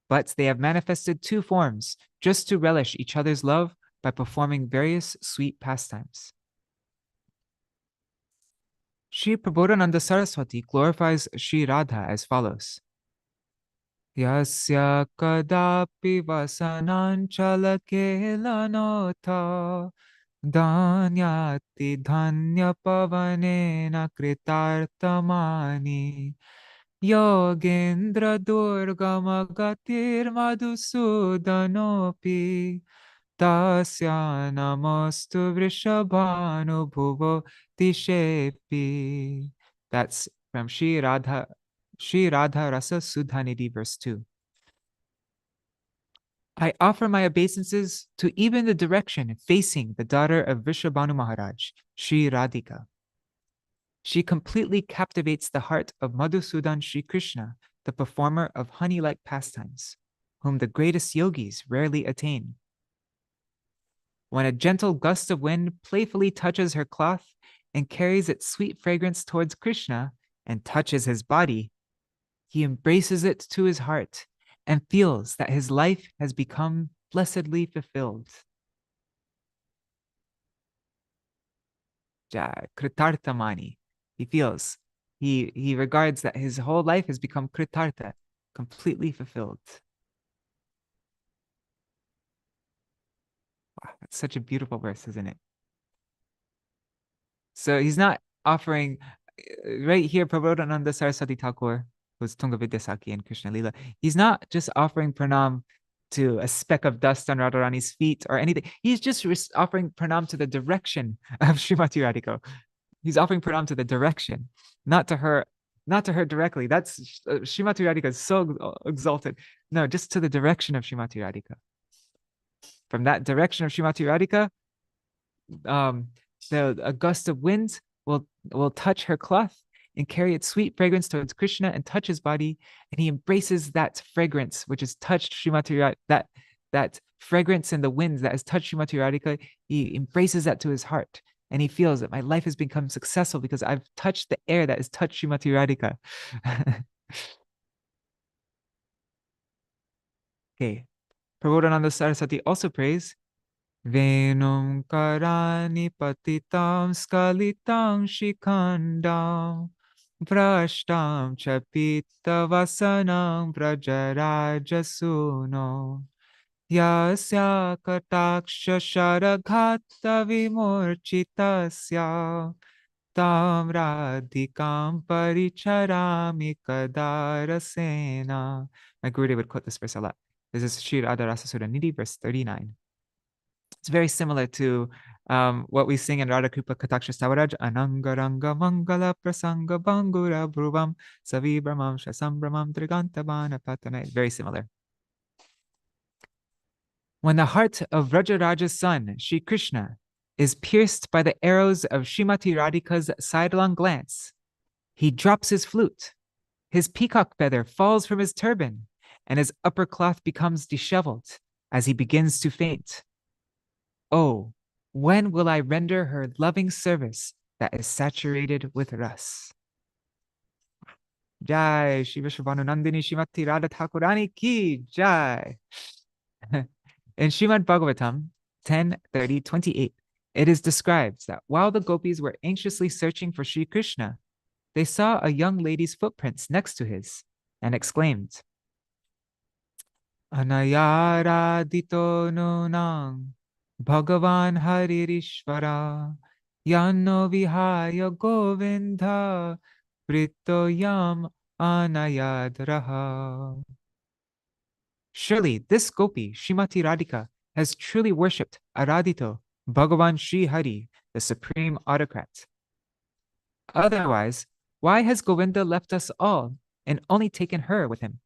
but they have manifested two forms just to relish each other's love by performing various sweet pastimes. Sri Prabodhananda Saraswati glorifies Sri Radha as follows. Yasya kadapi vasanančala kelanotha dhanyati dhanya pavanena kritartamani yogendra durgama gatir madhusudanopi tasya namostu vrishabhanubhuvo tishepi. That's from Śrī Dāmodarāṣṭakam Sudhanidhi, verse 2. I offer my obeisances to even the direction facing the daughter of Vrishabhanu Mahārāja, Śrī Rādhikā. She completely captivates the heart of Madhusudan Sri Krishna, the performer of honey-like pastimes, whom the greatest yogis rarely attain. When a gentle gust of wind playfully touches her cloth and carries its sweet fragrance towards Krishna and touches his body, he embraces it to his heart and feels that his life has become blessedly fulfilled. Kritartamani. He feels, he regards that his whole life has become kritarta, completely fulfilled. Wow, that's such a beautiful verse, isn't it? So he's not offering, right here, Prabodhananda Saraswati Thakur, who's Tunga Vidyasaki and Krishna Lila, he's not just offering pranam to a speck of dust on Radharani's feet or anything. He's just offering pranam to the direction of Śrīmatī Rādhikā. He's offering pranam to the direction, not to her directly. That's Śrīmatī Rādhikā is so exalted. No, just to the direction of Śrīmatī Rādhikā. From that direction of Śrīmatī Rādhikā, a gust of wind will touch her cloth and carry its sweet fragrance towards Krishna and touch his body, and he embraces that fragrance which has touched Śrīmatī Rādhikā, that fragrance in the winds that has touched Śrīmatī Rādhikā. He embraces that to his heart, and he feels that my life has become successful because I've touched the air that has touched Śrīmatī Rādhikā. Okay, Prabodhananda Saraswati also prays, Venum karani patitam skalitam shikandam Vrashtam chapita vasanam vrajarajasuno Yasya kataksha sharagata vimurchitasya Tam radhikam paricharami kadarasena. My Gurudev would quote this verse a lot. This is Śrī Dāmodarāṣṭakam, verse 39. It's very similar to what we sing in Radha Kripa Kataksha Stavaraj, Anangaranga Mangala Prasanga Bangura Bhruvam Savibramam Shasambramam Trigantabana Patana. Very similar. When the heart of Vrajaraja's son, Shri Krishna, is pierced by the arrows of Śrīmatī Rādhikā's sidelong glance, he drops his flute, his peacock feather falls from his turban, and his upper cloth becomes disheveled as he begins to faint. Oh, when will I render her loving service that is saturated with ras? Jai, Shri Vishvanunandini Śrīmatī Radha Ṭhākurani ki Jai. In Śrīmad Bhagavatam 10:30-28, it is described that while the gopis were anxiously searching for Shri Krishna, they saw a young lady's footprints next to his and exclaimed, Anayaradito nunang Bhagavan Haririshvara Yanno Vihaya Govinda Pritoyam Anayadraha. Surely this gopi, Śrīmatī Rādhikā, has truly worshipped Aradito, Bhagavan Sri Hari, the supreme autocrat. Otherwise, why has Govinda left us all and only taken her with him?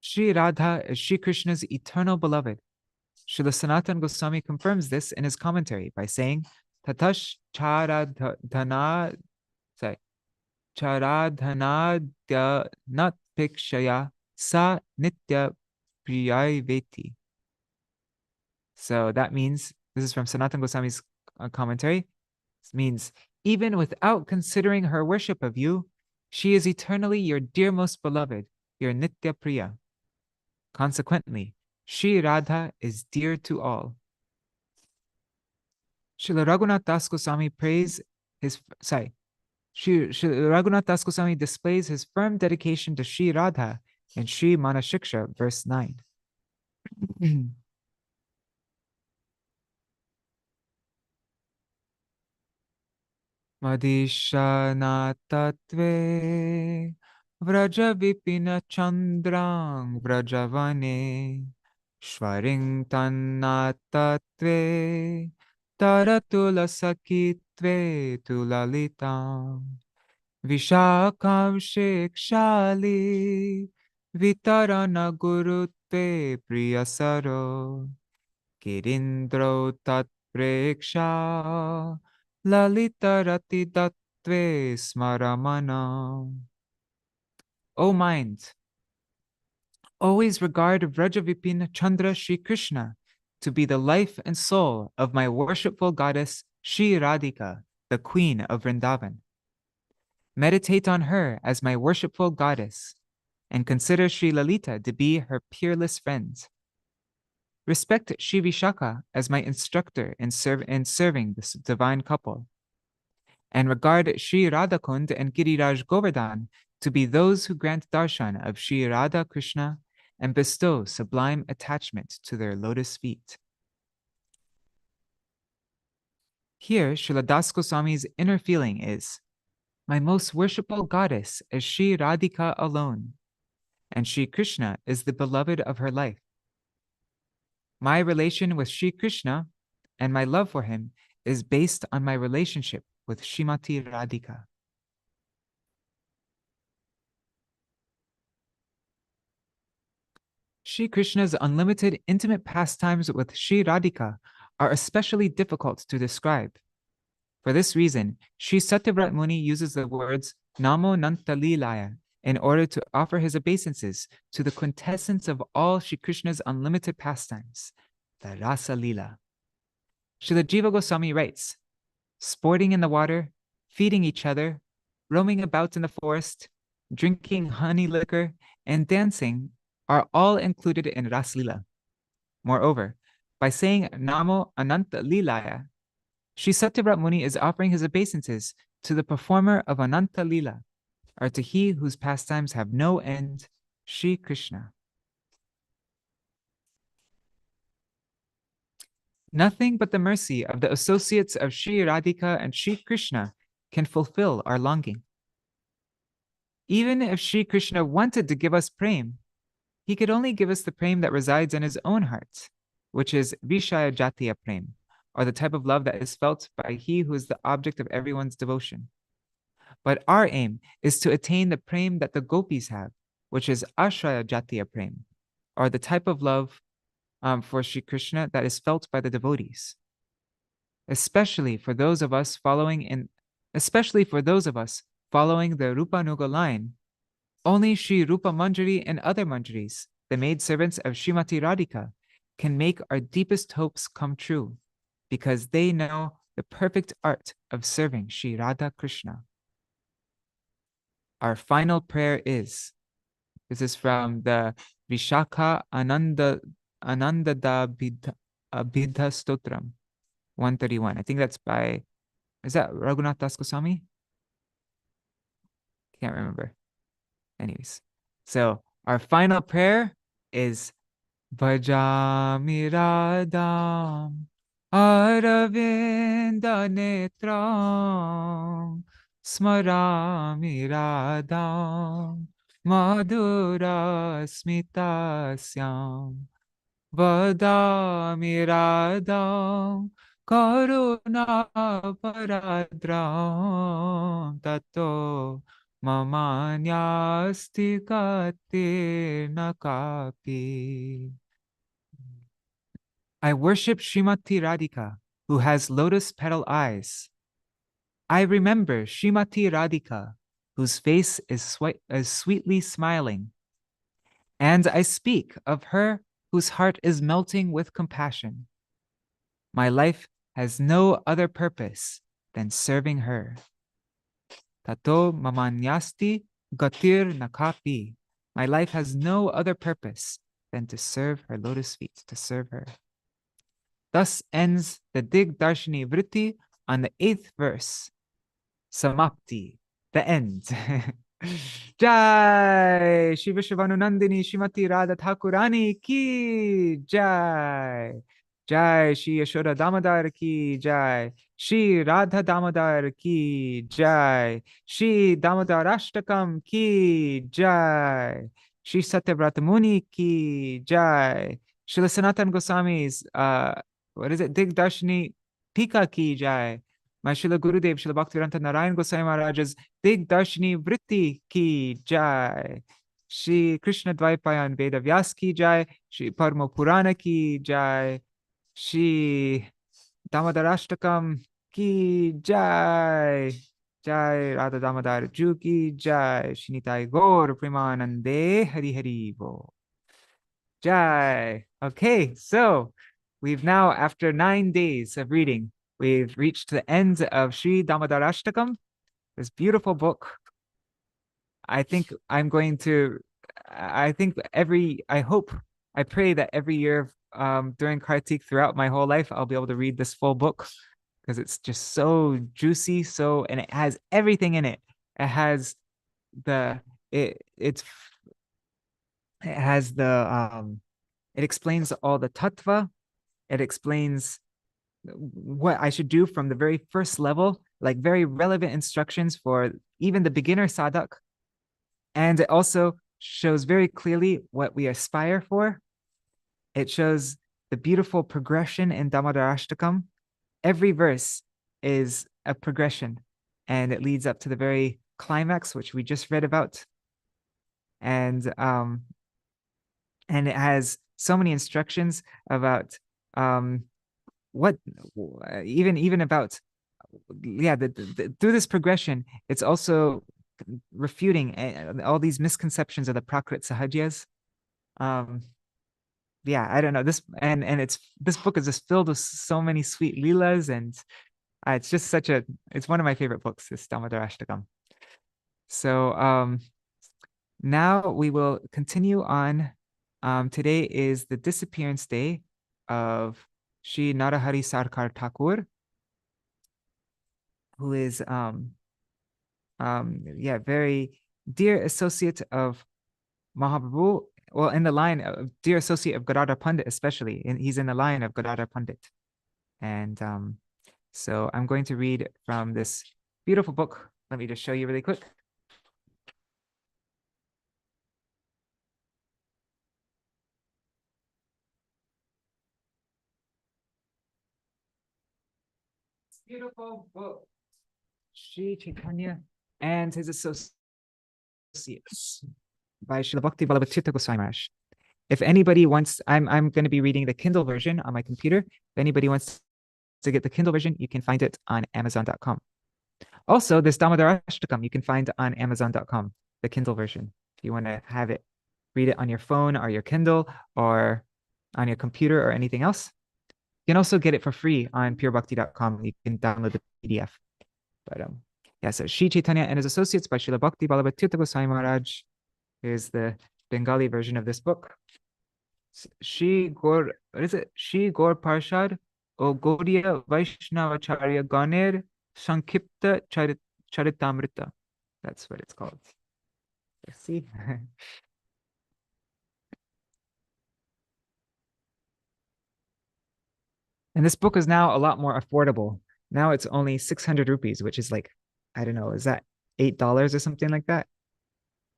Sri Radha is Sri Krishna's eternal beloved. Srila Sanatana Gosvāmī confirms this in his commentary by saying, Tatash charadhanadya natpikshaya sa nitya priyāyai. So that means, this is from Sanatana Gosvāmī's commentary, this means, even without considering her worship of you, she is eternally your dear most beloved, your nitya priya. Consequently, Sri Radha is dear to all. Srila Raghunath Das Goswami prays Raghunath Das Goswami displays his firm dedication to Śrī Radha in Śrī Manashiksha, verse 9. Madishana tatve vraja vipina chandrang vrajavane shvaring tanna tatve taratula sakitve tulalitam vishakam shikshali vitarana gurutve priyasaro kirindro tat preksha lalitarati dattve smaramana. O mind, always regard Vrajavipin Chandra Shri Krishna to be the life and soul of my worshipful goddess Śrī Rādhikā, the queen of Vrindavan. Meditate on her as my worshipful goddess and consider Sri Lalita to be her peerless friend. Respect Shri Vishaka as my instructor in serving this divine couple, and regard Shri Radhakund and Giriraj Govardhan to be those who grant darshan of Shri Radha Krishna and bestow sublime attachment to their lotus feet. Here, Śrīla Das Goswami's inner feeling is, my most worshipful goddess is Śrī Rādhikā alone, and Shri Krishna is the beloved of her life. My relation with Shri Krishna and my love for him is based on my relationship with Śrīmatī Rādhikā. Shri Krishna's unlimited intimate pastimes with Śrī Rādhikā are especially difficult to describe. For this reason, Sri Satyavrat Muni uses the words namo, nanta-līlāya in order to offer his obeisances to the quintessence of all Shri Krishna's unlimited pastimes, the Rasa Lila. Srila Jiva Goswami writes, sporting in the water, feeding each other, roaming about in the forest, drinking honey liquor, and dancing are all included in Rasa Lila. Moreover, by saying namo ananta-līlāya, Sri Satyavrat Muni is offering his obeisances to the performer of Ananta Lila, or to he whose pastimes have no end, Shri Krishna. Nothing but the mercy of the associates of Shri Radhika and Shri Krishna can fulfill our longing. Even if Shri Krishna wanted to give us prem, he could only give us the prem that resides in his own heart, which is Vishaya Jatiya prem, or the type of love that is felt by he who is the object of everyone's devotion. But our aim is to attain the prem that the gopis have, which is Ashraya Jatiya prem, or the type of love for Shri Krishna that is felt by the devotees. Especially for those of us following the Rupanuga line, only Shri Rupa Manjari and other Manjaris, the maidservants of Śrīmatī Rādhikā, can make our deepest hopes come true, because they know the perfect art of serving Shri Radha Krishna. Our final prayer is, this is from the Vishakha Anandada Abhidha Stotram 131. I think that's by, is that Raghunath Das Goswami? Can't remember. Anyways, so our final prayer is Bhajami Radham Aravinda Netram Smarami Radham Madhura Smitasyam Vadami Radham Karuna Paradram Tato Mamanyasti Katir Nakapi. I worship Śrīmatī Rādhikā, who has lotus petal eyes. I remember Śrīmatī Rādhikā, whose face is sweetly smiling. And I speak of her whose heart is melting with compassion. My life has no other purpose than serving her. Tato mamanyasti gatir nakapi. My life has no other purpose than to serve her lotus feet, to serve her. Thus ends the Dig-darśinī-vṛtti on the 8th verse. Samapti. the end. Jai Shri Vishvanunandini Śrīmatī Rādhikā Ṭhākurani ki Jai. Jai Shri Yashoda Dāmodara ki Jai. Śrī Radha Dāmodara ki Jai. Śrī Dāmodarāṣṭakam ki Jai. Śrī Satyavrata Muni ki Jai. Śrīla Sanatana Gosvāmī's what is it? Dig-darśinī-vṛtti ki Jai. My Śrīla Gurudev, Śrīla Bhaktivedānta Narayan Goswami Mahārāja's Dig-darśinī-vṛtti ki Jai. Shri Krishna Dvaipayan Veda Vyas ki Jai. Shri Padma Purana ki Jai. Śrī Dāmodarāṣṭakam ki Jai. Jai Radha Damodara Ju ki Jai. Shri Nitai Gaur Premanande Hari Hari Bo. Jai. Okay, so we've now, after 9 days of reading, we've reached the end of Śrī Dāmodarāṣṭakam, this beautiful book. I think I'm going to, I pray that every year during Kartik throughout my whole life, I'll be able to read this full book because it's just so juicy, and it has everything in it. It has it explains all the tattva. It explains what I should do from the very first level, like very relevant instructions for even the beginner sadhak. And it also shows very clearly what we aspire for. It shows the beautiful progression in Dāmodarāṣṭakam. Every verse is a progression, and it leads up to the very climax, which we just read about. And it has so many instructions about what even about through this progression. It's also refuting all these misconceptions of the Prakrit Sahajas. I don't know this, and this book is just filled with so many sweet leelas, and it's just it's one of my favorite books, this Dāmodarāṣṭakam. So now we will continue on. Today is the disappearance day of Śrī Narahari Sarakāra Ṭhākura, who is very dear associate of Mahaprabhu. Well, in the line of dear associate of Gadadhar Pandit, especially, and he's in the line of Gadadhar Pandit. And so I'm going to read from this beautiful book. Let me just show you really quick. Beautiful book. Sri Caitanya and his associates by Srila Bhakti Ballabha Tirtha Goswami Maharaj. If anybody wants, I'm going to be reading the Kindle version on my computer. If anybody wants to get the Kindle version, you can find it on Amazon.com. Also, this Dāmodarāṣṭakam you can find on Amazon.com, the Kindle version. If you want to have it, read it on your phone or your Kindle or on your computer or anything else. You can also get it for free on purebhakti.com. You can download the PDF. But so Sri Caitanya and his associates by Srila Bhakti Ballabha Tirtha Goswami Maharaj. Here's the Bengali version of this book. Shri Gaur, what is it? Shri Gaur Parshad O Gaudiya Vaishnavacharya Ganer Sankipta Charitamrita. That's what it's called. Let's see. And this book is now a lot more affordable. Now it's only 600 rupees, which is like, I don't know, is that $8 or something like that?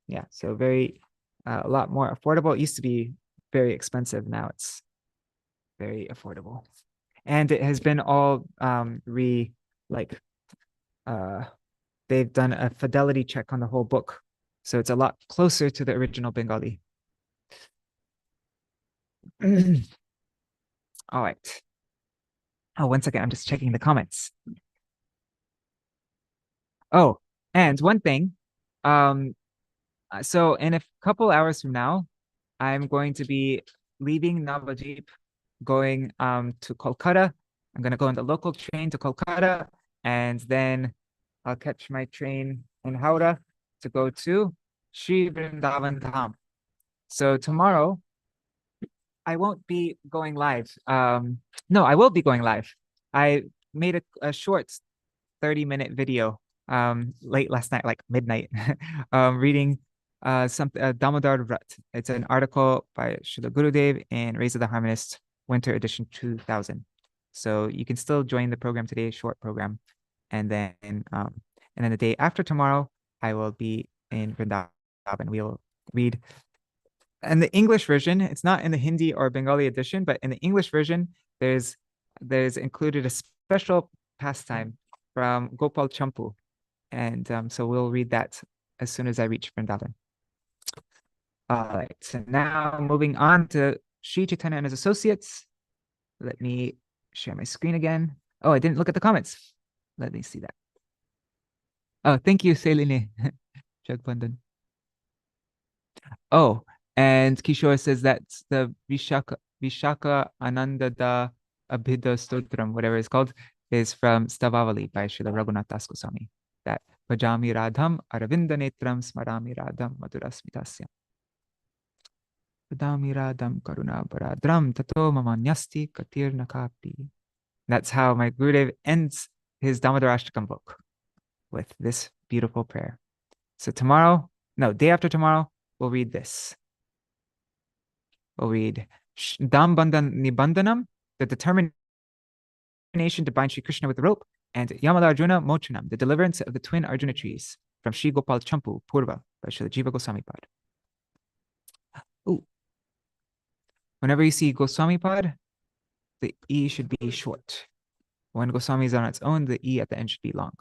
Yeah, so a lot more affordable. It used to be very expensive. Now it's very affordable. And it has been all they've done a fidelity check on the whole book. So it's a lot closer to the original Bengali. All right. Oh, 1 second. I'm just checking the comments. Oh, and one thing. So in a couple hours from now, I'm going to be leaving Navadvip, going to Kolkata. I'm going to go on the local train to Kolkata, and then I'll catch my train in Howrah to go to Śrī Vrindavan Dham. So tomorrow, I won't be going live. No, I will be going live. I made a short 30-minute video late last night, like midnight, reading Dāmodara-vṛtti. It's an article by Srila Gurudev in Raise of the Harmonist, Winter Edition 2000. So you can still join the program today, short program, and then the day after tomorrow, I will be in Vrindavan. We'll read. And the English version, it's not in the Hindi or Bengali edition, but in the English version, there's included a special pastime from Gopal Champu. And so we'll read that as soon as I reach Vrindavan. All right, so now moving on to Sri Caitanya and his associates. Let me share my screen again. Oh, I didn't look at the comments. Let me see that. Oh, thank you, Selini. Jagbandhan. Oh, and Kishore says that's the Vishaka Anandada Abhida Stotram, whatever it's called, is from Stavavali by Srila Raghunath Das Goswami. That Bhajami Radham Aravinda Netram Smarami Radham Madhurasmitasya. Bhajami Radham Karuna Baradram Tato Mamanyasti Katir Nakapi. That's how my Gurudev ends his Dig-darśinī-vṛtti book, with this beautiful prayer. So day after tomorrow, we'll read this. We'll read Dāmne, the determination to bind Sri Krishna with a rope, and Yamala Arjuna Mochanam, the deliverance of the twin Arjuna trees, from Sri Gopal Champu Purva by Srila Jiva Goswami Pad. Ooh. Whenever you see Goswami Pad, the E should be short. When Goswami is on its own, the E at the end should be long.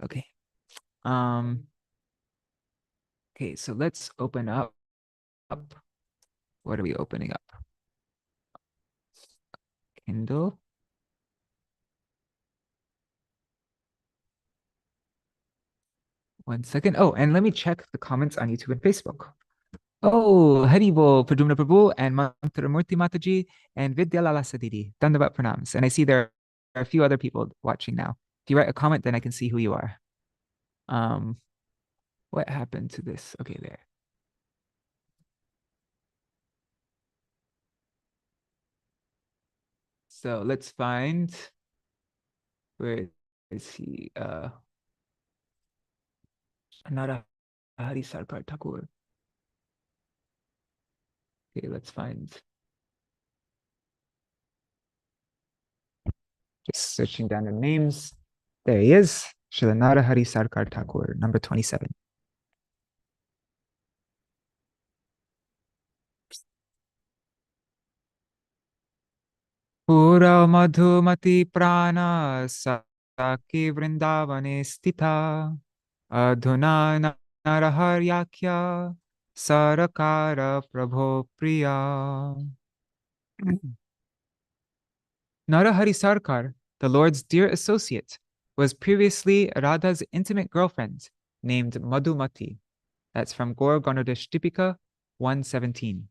Okay. Okay, so let's open up. What are we opening up? Kindle. One second. Oh, and let me check the comments on YouTube and Facebook. Oh, Haribol, Pradumna Prabhu, and Mantramurti Mataji, and Vidyalala Sadidi. Dandavat pranams. And I see there are a few other people watching now. If you write a comment, then I can see who you are. What happened to this? Okay, there. So let's find, where is he? Narahari Sarakāra Ṭhākura. Okay, let's find. Just searching down the names. There he is. Śrīla Narahari Sarakāra Ṭhākura, number 27. Pura madhumati prana saki vrindavane stita adhuna naraharyakya sarakara prabho priya. Narahari Sarakāra, the Lord's dear associate, was previously Radha's intimate girlfriend named Madhumati. That's from Gaur Ganodesha Tipika 117.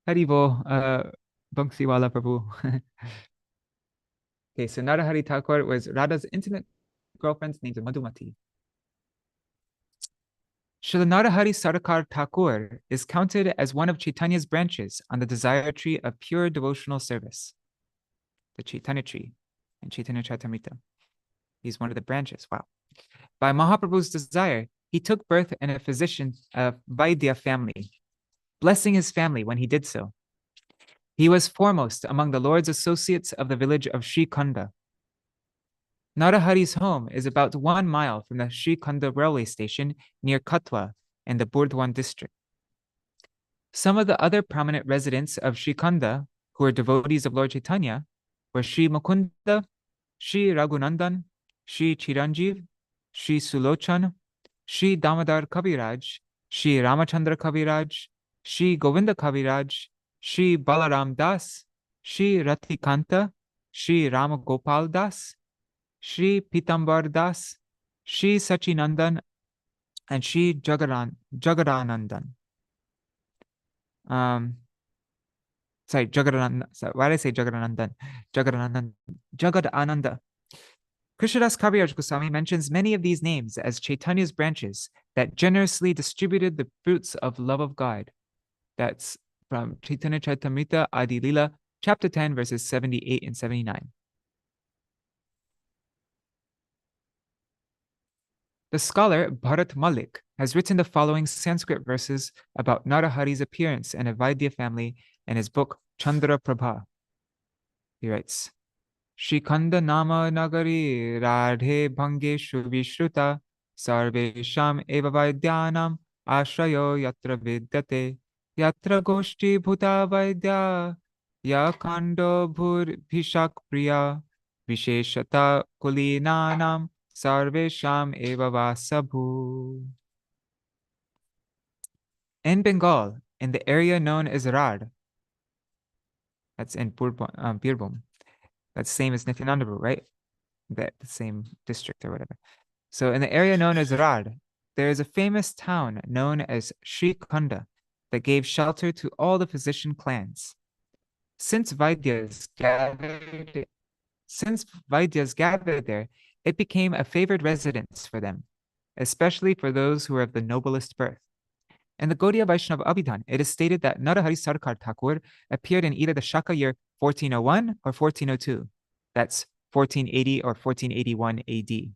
Haribo, Bangsiwala Prabhu. Okay, so Narahari Ṭhākura was Radha's intimate girlfriend named Madhumati. Śrīla Narahari Sarakāra Ṭhākura is counted as one of Chaitanya's branches on the desire tree of pure devotional service, the Caitanya tree, and Caitanya Charitamrita. He's one of the branches. Wow. By Mahaprabhu's desire, he took birth in a physician Vaidya family, blessing his family when he did so. He was foremost among the Lord's associates of the village of Srikhanda. Narahari's home is about 1 mile from the Srikhanda railway station near Katwa in the Burdwan district. Some of the other prominent residents of Srikhanda, who were devotees of Lord Caitanya, were Sri Mukunda, Sri Raghunandan, Sri Chiranjeev, Sri Sulochan, Śrī Dāmodara Kaviraj, Sri Ramachandra Kaviraj, Sri Govinda Kaviraj, Sri Balaram Das, Sri Ratikanta, Sri Ramagopal Das, Sri Pitambar Das, Sri Sachinandan, and Sri Jagadanandan. Sorry, Jagadananda. Sorry, why did I say Jagadanandan? Jagadananda. Krishnadas Kaviraj Goswami mentions many of these names as Chaitanya's branches that generously distributed the fruits of love of God. That's from Caitanya Charitamrita Adi Lila, chapter 10, verses 78 and 79. The scholar Bharat Malik has written the following Sanskrit verses about Narahari's appearance and a Vaidya family in his book Chandra Prabha. He writes, Shikanda nama nagari radhe bhangeshu vishruta sarvesham eva vaidyanam ashrayo yatra vidyate yatra goshti bhuta vaidya ya kando bhur bhishak priya visheshata kulinanam sarvesham eva vasabhu. In Bengal, in the area known as Rad, that's in Birbhum, that's same as Nityanandapur, right? The same district or whatever. So in the area known as Rad, there is a famous town known as Srikhanda that gave shelter to all the physician clans. Since Vaidyas gathered there, it became a favored residence for them, especially for those who were of the noblest birth. In the Gaudiya Vaishnava Abhidhan, it is stated that Narahari Sarakāra Ṭhākura appeared in either the Shaka year 1401 or 1402. That's 1480 or 1481 AD.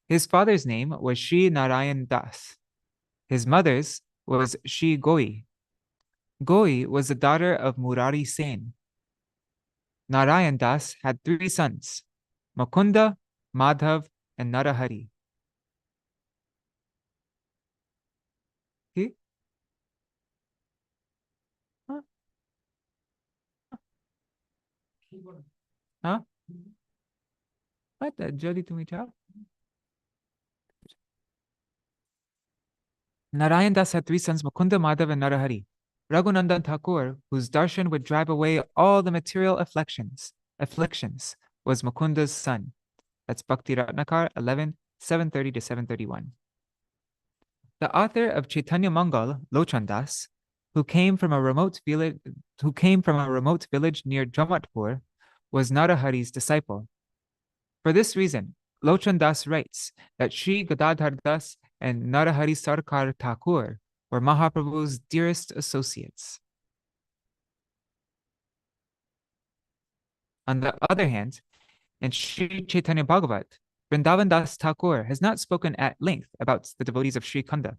His father's name was Śrī Narayan Das. His mother's was Śrī Goi. Goi was the daughter of Murari Sen. Narayan Das had 3 sons, Mukunda, Madhav, and Narahari. Okay? Huh? What? Jolly to meet you. Narayan Das had 3 sons, Mukunda, Madhav, and Narahari. Raghunandan Thakur, whose darshan would drive away all the material afflictions, was Mukunda's son. That's Bhakti Ratnakar 11, 730 to 731. The author of Caitanya Mangal, Lochan Das, who came from a remote village near Jamatpur, was Narahari's disciple. For this reason, Lochan Das writes that Śrī Gadadhar Das and Narahari Sarakāra Ṭhākura were Mahaprabhu's dearest associates. On the other hand, in Śrī Chaitanya Bhagavat, Vrindavan Das Thakur has not spoken at length about the devotees of Śrī Khanda.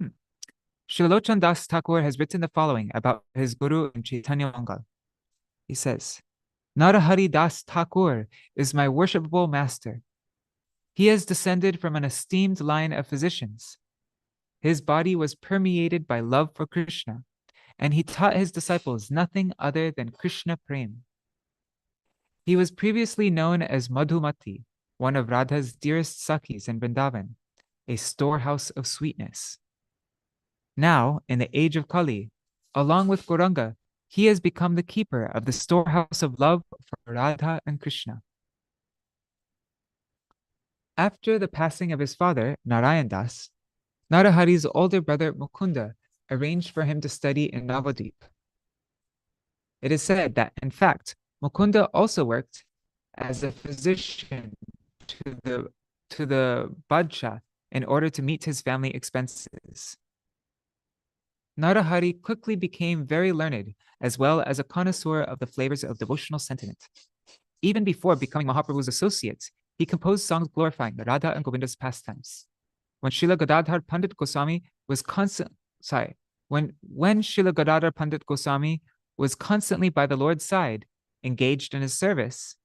Srila Lochan Das Thakur has written the following about his guru in Chaitanya Mangal. He says, Narahari Das Thakur is my worshipable master. He has descended from an esteemed line of physicians. His body was permeated by love for Krishna, and he taught his disciples nothing other than Krishna Prem. He was previously known as Madhumati, one of Radha's dearest Sakhis in Vrindavan, a storehouse of sweetness. Now, in the age of Kali, along with Gauranga, he has become the keeper of the storehouse of love for Radha and Krishna. After the passing of his father, Narayan Das, Narahari's older brother Mukunda arranged for him to study in Navadvip. It is said that, in fact, Mukunda also worked as a physician to the Badshah in order to meet his family expenses. Narahari quickly became very learned, as well as a connoisseur of the flavors of devotional sentiment. Even before becoming Mahaprabhu's associate, he composed songs glorifying the Radha and Govinda's pastimes. When Srila Gadadhar Pandit Goswami was when Srila Gadadhar Pandit Goswami was constantly by the Lord's side, engaged in his service,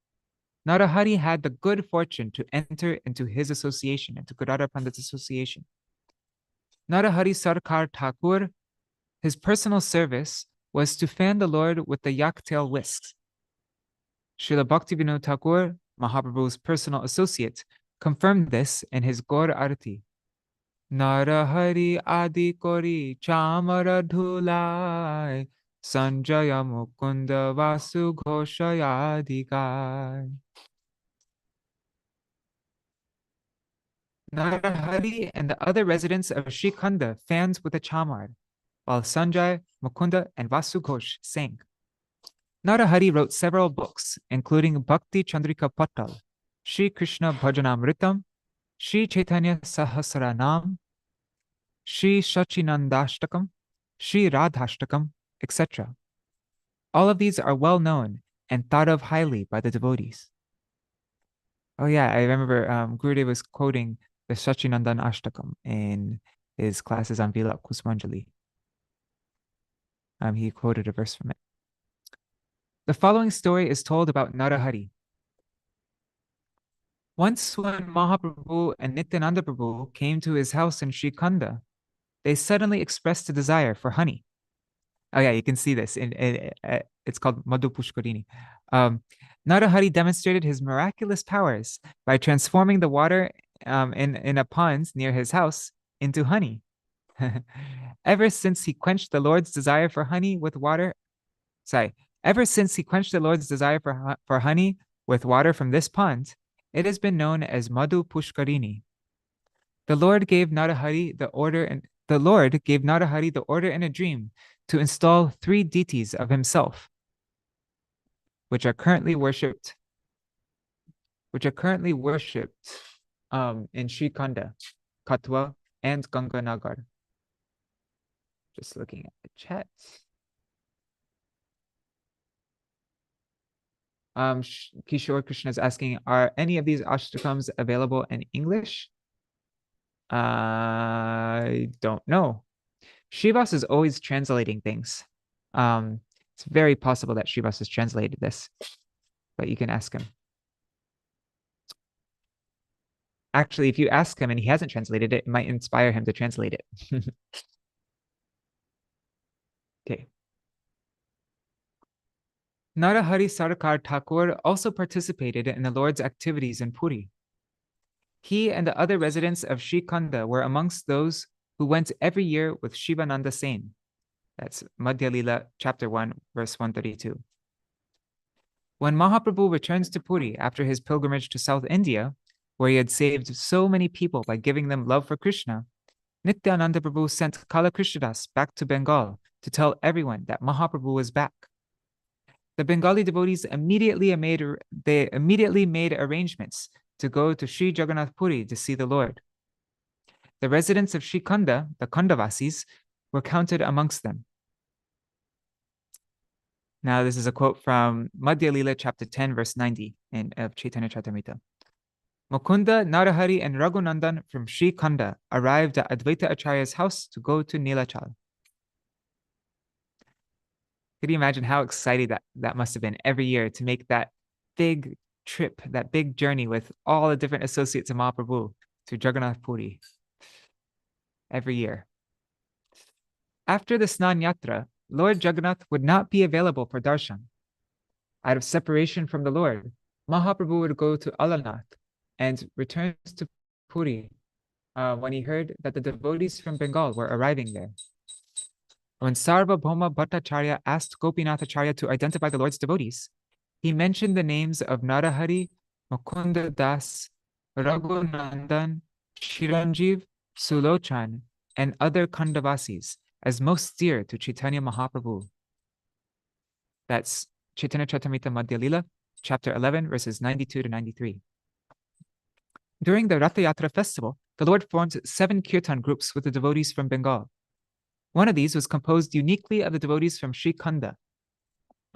Narahari had the good fortune to enter into his association, into Gadadhar Pandit's association. Narahari Sarakāra Ṭhākura, his personal service was to fan the Lord with the yak-tail whisks. Srila Bhaktivedānta Thakur, Mahaprabhu's personal associate, confirmed this in his Gaur Arati. Narahari adi kori chamara dhulai sanjaya mukunda vasu ghoshayadikai. Narahari and the other residents of Śrī Khanda fanned with a chamar, while Sanjay, Mukunda, and Vasu Ghosh sang. Narahari wrote several books, including Bhakti Chandrika Patal, Śrī Krishna Bhajanamritam, Śrī Caitanya Sahasranam, Śrī Sachinandashtakam, Śrī Radhashtakam, etc. All of these are well known and thought of highly by the devotees. Oh yeah, I remember Gurudev was quoting the Sachinandana-ashtakam in his classes on Vila Kusmanjali. He quoted a verse from it. The following story is told about Narahari. Once when Mahaprabhu and Nityananda Prabhu came to his house in Srikhanda, they suddenly expressed a desire for honey. Oh yeah, you can see this. It's called Madhu Pushkarini. Narahari demonstrated his miraculous powers by transforming the water in a pond near his house into honey. Ever since he quenched the Lord's desire for honey with water, ever since he quenched the Lord's desire for honey with water from this pond, it has been known as Madhu Pushkarini. The Lord gave Narahari the order in a dream to install 3 deities of himself, which are currently worshipped in Srikhanda, Katwa, and Ganganagar. Just looking at the chat. Kishore Krishna is asking, are any of these ashtakams available in English? I don't know. Srivas is always translating things. It's very possible that Srivas has translated this, but you can ask him. Actually, if you ask him and he hasn't translated it, it might inspire him to translate it. Okay. Narahari Sarakāra Ṭhākura also participated in the Lord's activities in Puri. He and the other residents of Srikhanda were amongst those who went every year with Shivananda Sen. That's Madhya Lila, chapter 1, verse 132. When Mahaprabhu returns to Puri after his pilgrimage to South India, where he had saved so many people by giving them love for Krishna, Nityananda Prabhu sent Kala Krishnadas back to Bengal to tell everyone that Mahaprabhu was back. The Bengali devotees immediately made arrangements to go to Sri Jagannath Puri to see the Lord. The residents of Srikhanda, the Khandavasis, were counted amongst them. Now, this is a quote from Madhya Lila, chapter 10, verse 90 of Caitanya Charitamrita. Mukunda, Narahari, and Raghunandan from Srikhanda arrived at Advaita Acharya's house to go to Nilachal. Could you imagine how excited that must have been every year to make that big trip, that big journey with all the different associates of Mahaprabhu to Jagannath Puri every year. After the Snan Yatra, Lord Jagannath would not be available for darshan. Out of separation from the Lord, Mahaprabhu would go to Alanath and returns to Puri when he heard that the devotees from Bengal were arriving there. When Sarvabhauma Bhattacharya asked Gopinathacharya to identify the Lord's devotees, he mentioned the names of Narahari, Mukunda Das, Raghunandan, Chiranjeev, Sulochan, and other Khandavasis as most dear to Chaitanya Mahaprabhu. That's Chaitanya Charitamrita Madhya Lila, chapter 11, verses 92 to 93. During the Ratha Yatra festival, the Lord formed 7 kirtan groups with the devotees from Bengal. One of these was composed uniquely of the devotees from Srikhanda.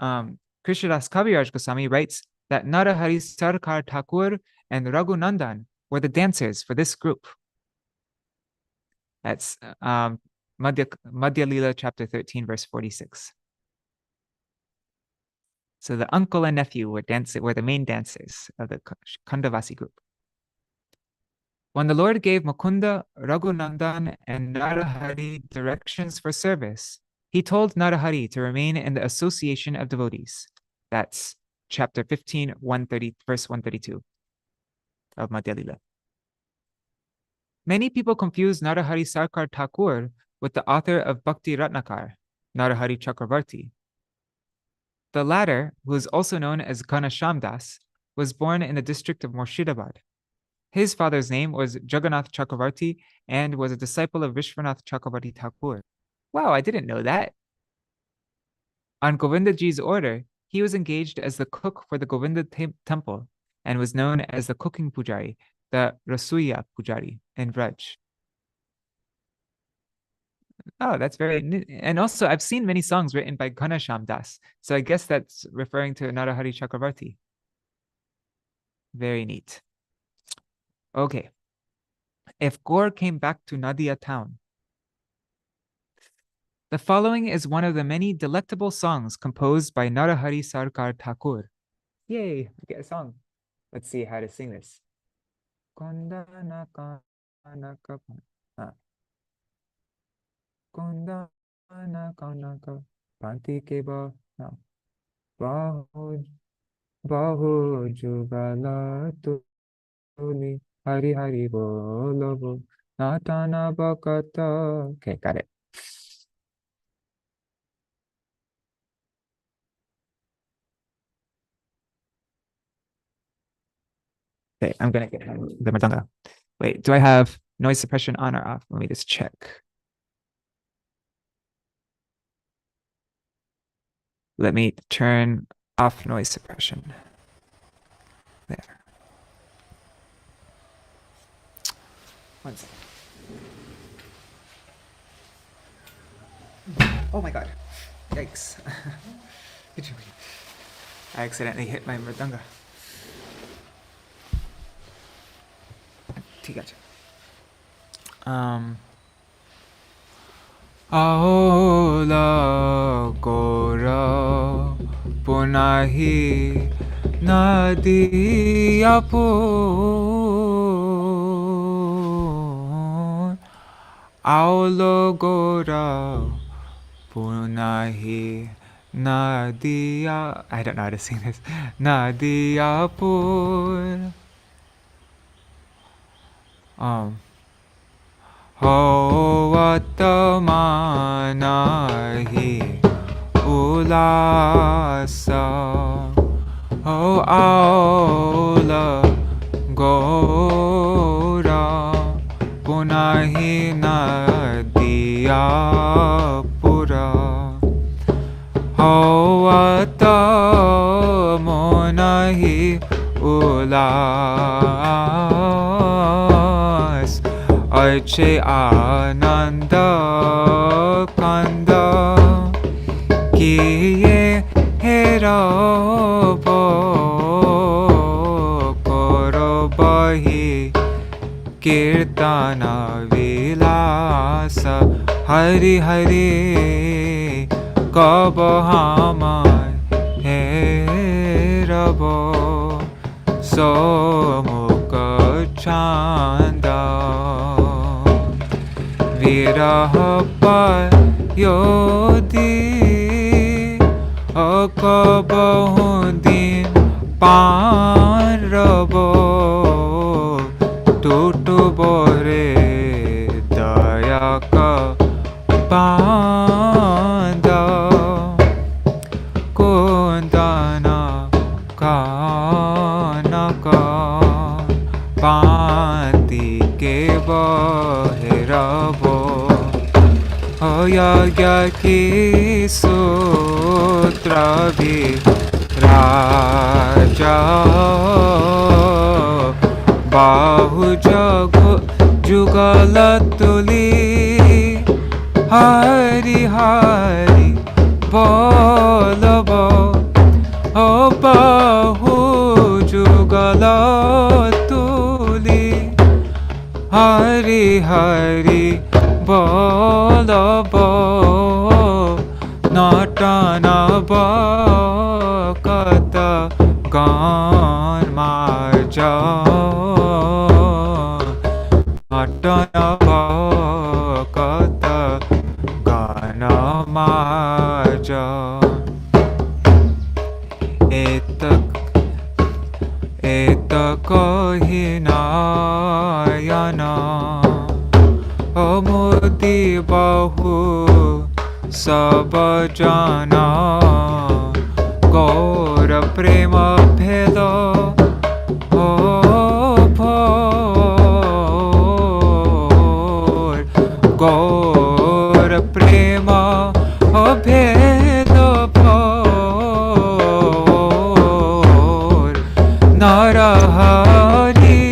Krishnadas Kaviraj Gosvāmī writes that Narahari Sarakāra Ṭhākura and Raghunandan were the dancers for this group. That's Madhya Lila, chapter 13, verse 46. So the uncle and nephew were the main dancers of the Khandavasi group. When the Lord gave Mukunda, Raghunandan, and Narahari directions for service, he told Narahari to remain in the association of devotees. That's chapter 15, verse 132 of Madhya Lila. Many people confuse Narahari Sarakāra Ṭhākura with the author of Bhakti Ratnakar, Narahari Chakravarti. The latter, who is also known as Ghanasham Das, was born in the district of Murshidabad. His father's name was Jagannath Chakravarti and was a disciple of Vishwanath Chakravarti Thakur. Wow, I didn't know that. On Govindaji's order, he was engaged as the cook for the Govinda temple and was known as the cooking pujari, the Rasuya pujari in Vraj. Oh, that's very neat. And also, I've seen many songs written by Ghanasham Das, so I guess that's referring to Narahari Chakravarti. Very neat. Okay. if Gaur came back to Nadia town. The following is one of the many delectable songs composed by Narahari Sarakāra Ṭhākura. Yay, we get a song. Let's see how to sing this. Bahu jugala tuli hari hari Ballabha natana bakata. Okay, got it. Okay, I'm gonna get the mridanga. Wait, do I have noise suppression on or off? Let me just check. Let me turn off noise suppression. There. One second. Oh my god. Yikes. I accidentally hit my mridanga. Aola gora punahi nadiya pur. Aolo gora punahi nadiya. I don't know how to sing this. Nadiya pur. Hovatamanahi ulasa. Oh, aula gora punahi nadiya pura. Hovatamanahi ulas. Arche ananda kanda kiye herabo korobahi kirtana vilasa hari hari kabahama herabo somukha chanda. Virahapayodi akabahudin panrabo tutubore dayaka panda kundana kanaka panti keva herabo. Yagya ki sutra viraja bahu jugalatuli hari hari Ballabha. Oh, bahu jugalatuli hari hari Ballabha natana bakata gan marja. Natana bakata gan marja. Nārāyaṇa amudi bahu sabajana gaura prema bheda bhor gaura prema bheda bhor Narahari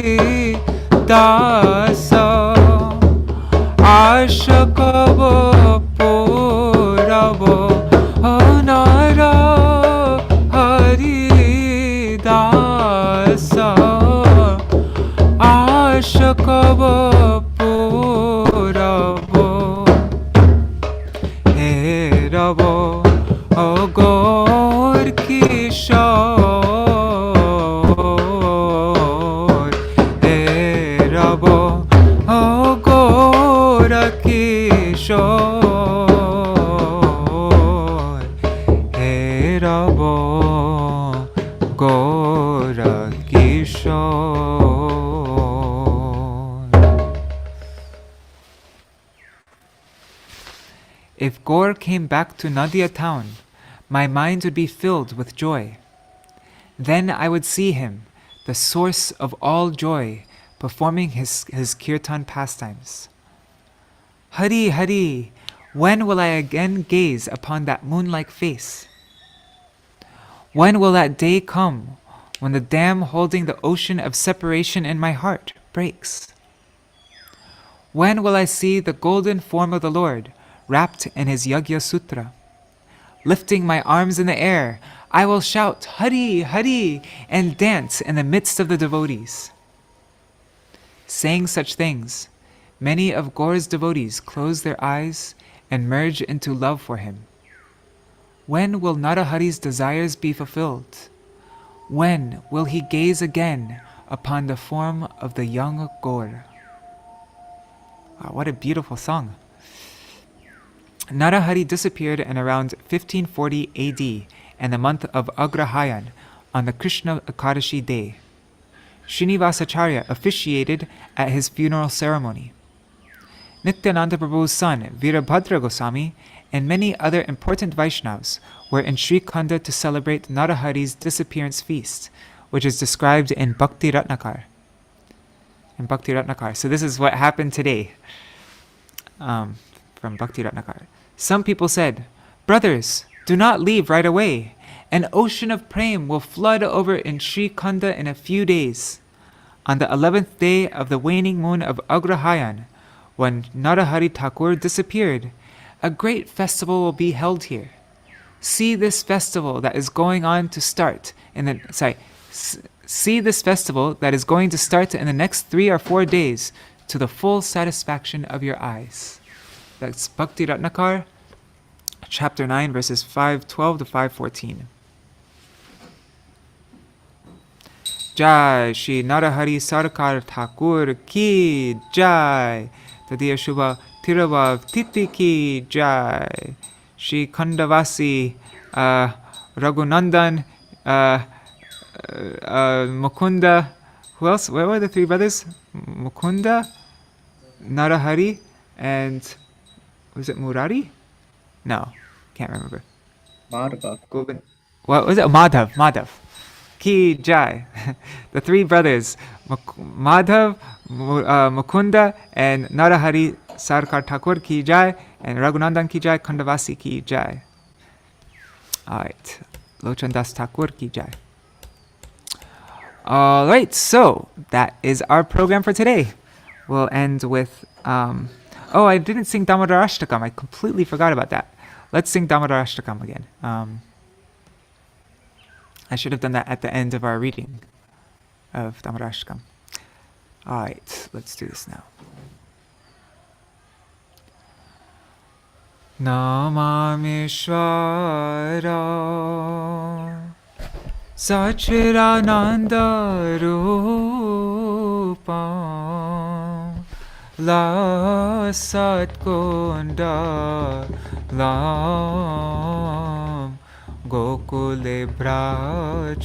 dasa ashakava purava. Narahari dasa ashakava If Gaur came back to Nadia town, my mind would be filled with joy. Then I would see him, the source of all joy, performing his kirtan pastimes. Hari, Hari, when will I again gaze upon that moon-like face? When will that day come when the dam holding the ocean of separation in my heart breaks? When will I see the golden form of the Lord wrapped in his Yagya Sutra? Lifting my arms in the air, I will shout, Hari, Hari, and dance in the midst of the devotees. Saying such things, many of Gaur's devotees close their eyes and merge into love for him. When will Narahari's desires be fulfilled? When will he gaze again upon the form of the young Gaur? Wow, what a beautiful song. Narahari disappeared in around 1540 AD in the month of Agrahayan on the Krishna Ekadashi day. Srinivasacharya officiated at his funeral ceremony. Nityananda Prabhu's son, Virabhadra Gosvāmī, and many other important Vaishnavas were in Sri Khanda to celebrate Narahari's disappearance feast, which is described in Bhakti Ratnakar. So this is what happened today from Bhakti Ratnakar. Some people said, "Brothers, do not leave right away. An ocean of prem will flood over in Sri Khanda in a few days. On the 11th day of the waning moon of Agrahayan, when Narahari Ṭhākura disappeared, a great festival will be held here. See this festival that is going to start in the next 3 or 4 days to the full satisfaction of your eyes." That's Bhakti Ratnakar, chapter 9, verses 512 to 514. Jai Śrī Narahari Sarakāra Ṭhākura ki jai. Tvadīya Shubha Tiravav ki jai. Shri Khandavasi Raghunandan Mukunda. Who else? Where were the 3 brothers? Mukunda, Narahari, and was it Murari? No, can't remember. Madhava. What was it? Madhav. Ki Jai. The 3 brothers, Madhav, Mukunda, and Narahari Sarakāra Ṭhākura Ki Jai, and Raghunandan Ki Jai, Khandavasi Ki Jai. Alright, Lochandas Thakur Ki Jai. Alright, so that is our program for today. We'll end with, I didn't sing Dāmodarāṣṭakam. I completely forgot about that. Let's sing Dāmodarāṣṭakam again. I should have done that at the end of our reading of Dāmodarāṣṭakam. Alright, let's do this now. Namamishvara Sachidananda Rupam La Satkunda Lam Gokule Brajamanam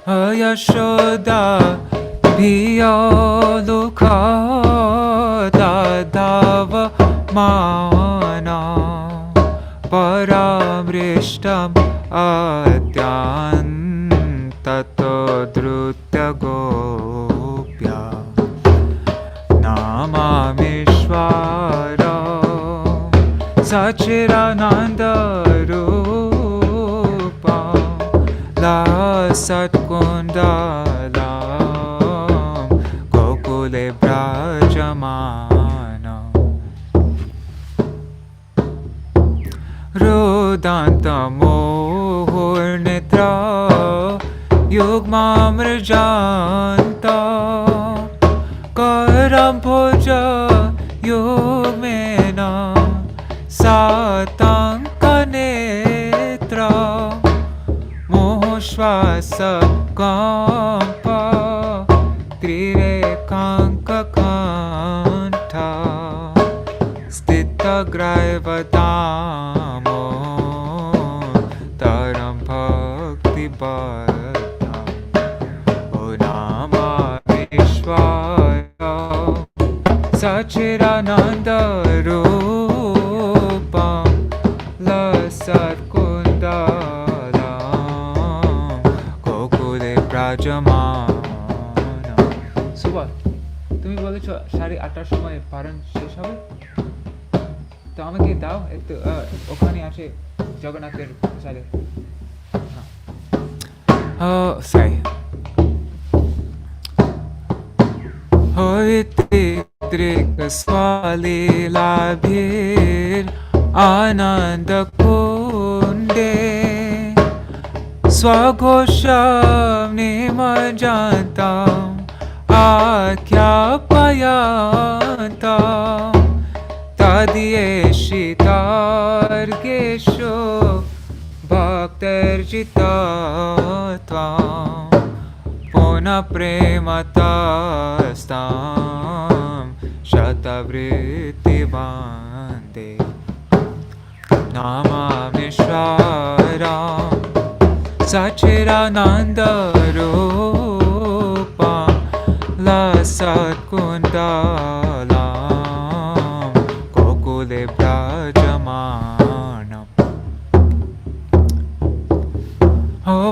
Ayashoda Biyalukata Dava Mana Paramrishtam Adyantato Drutya Gopya Namamishvara Sachidananda Rupa La Satkunda Lam Gokule Brajamana Rudanta Mohur Nitra Yugmamrjanta Karam Puja Yugmena Satanka Netra Mohshvasa Kampa Trirekanka Kanta Stita Graivadamo Taram Bhakti Bhakti nama viśvasya sachidananda rupam lasat kundalam kokule brajamana. Subal, তুমি বলেছো 8:30টার সময় পারণ শেষ হবে, তো আমাকে দাও একটু, ওখানে আছে জগন্নাথের সাথে। সাই হইতে ত্রিকস্বালীলাভীর আনন্দ কুণ্ডে স্বঘোষম নিমজ্জন্তাম আখ্যাপয়ন্তাম তদীয়েষিতার্গেষু ভক্তির্জিতত্বম পুনঃ প্রেমতস্তাম শতবৃত্তিবন্দে নমামিশ্বরম সচ্চিদানন্দরূপম লসৎকুণ্ডলাম কোকুলে ব্রজমানম।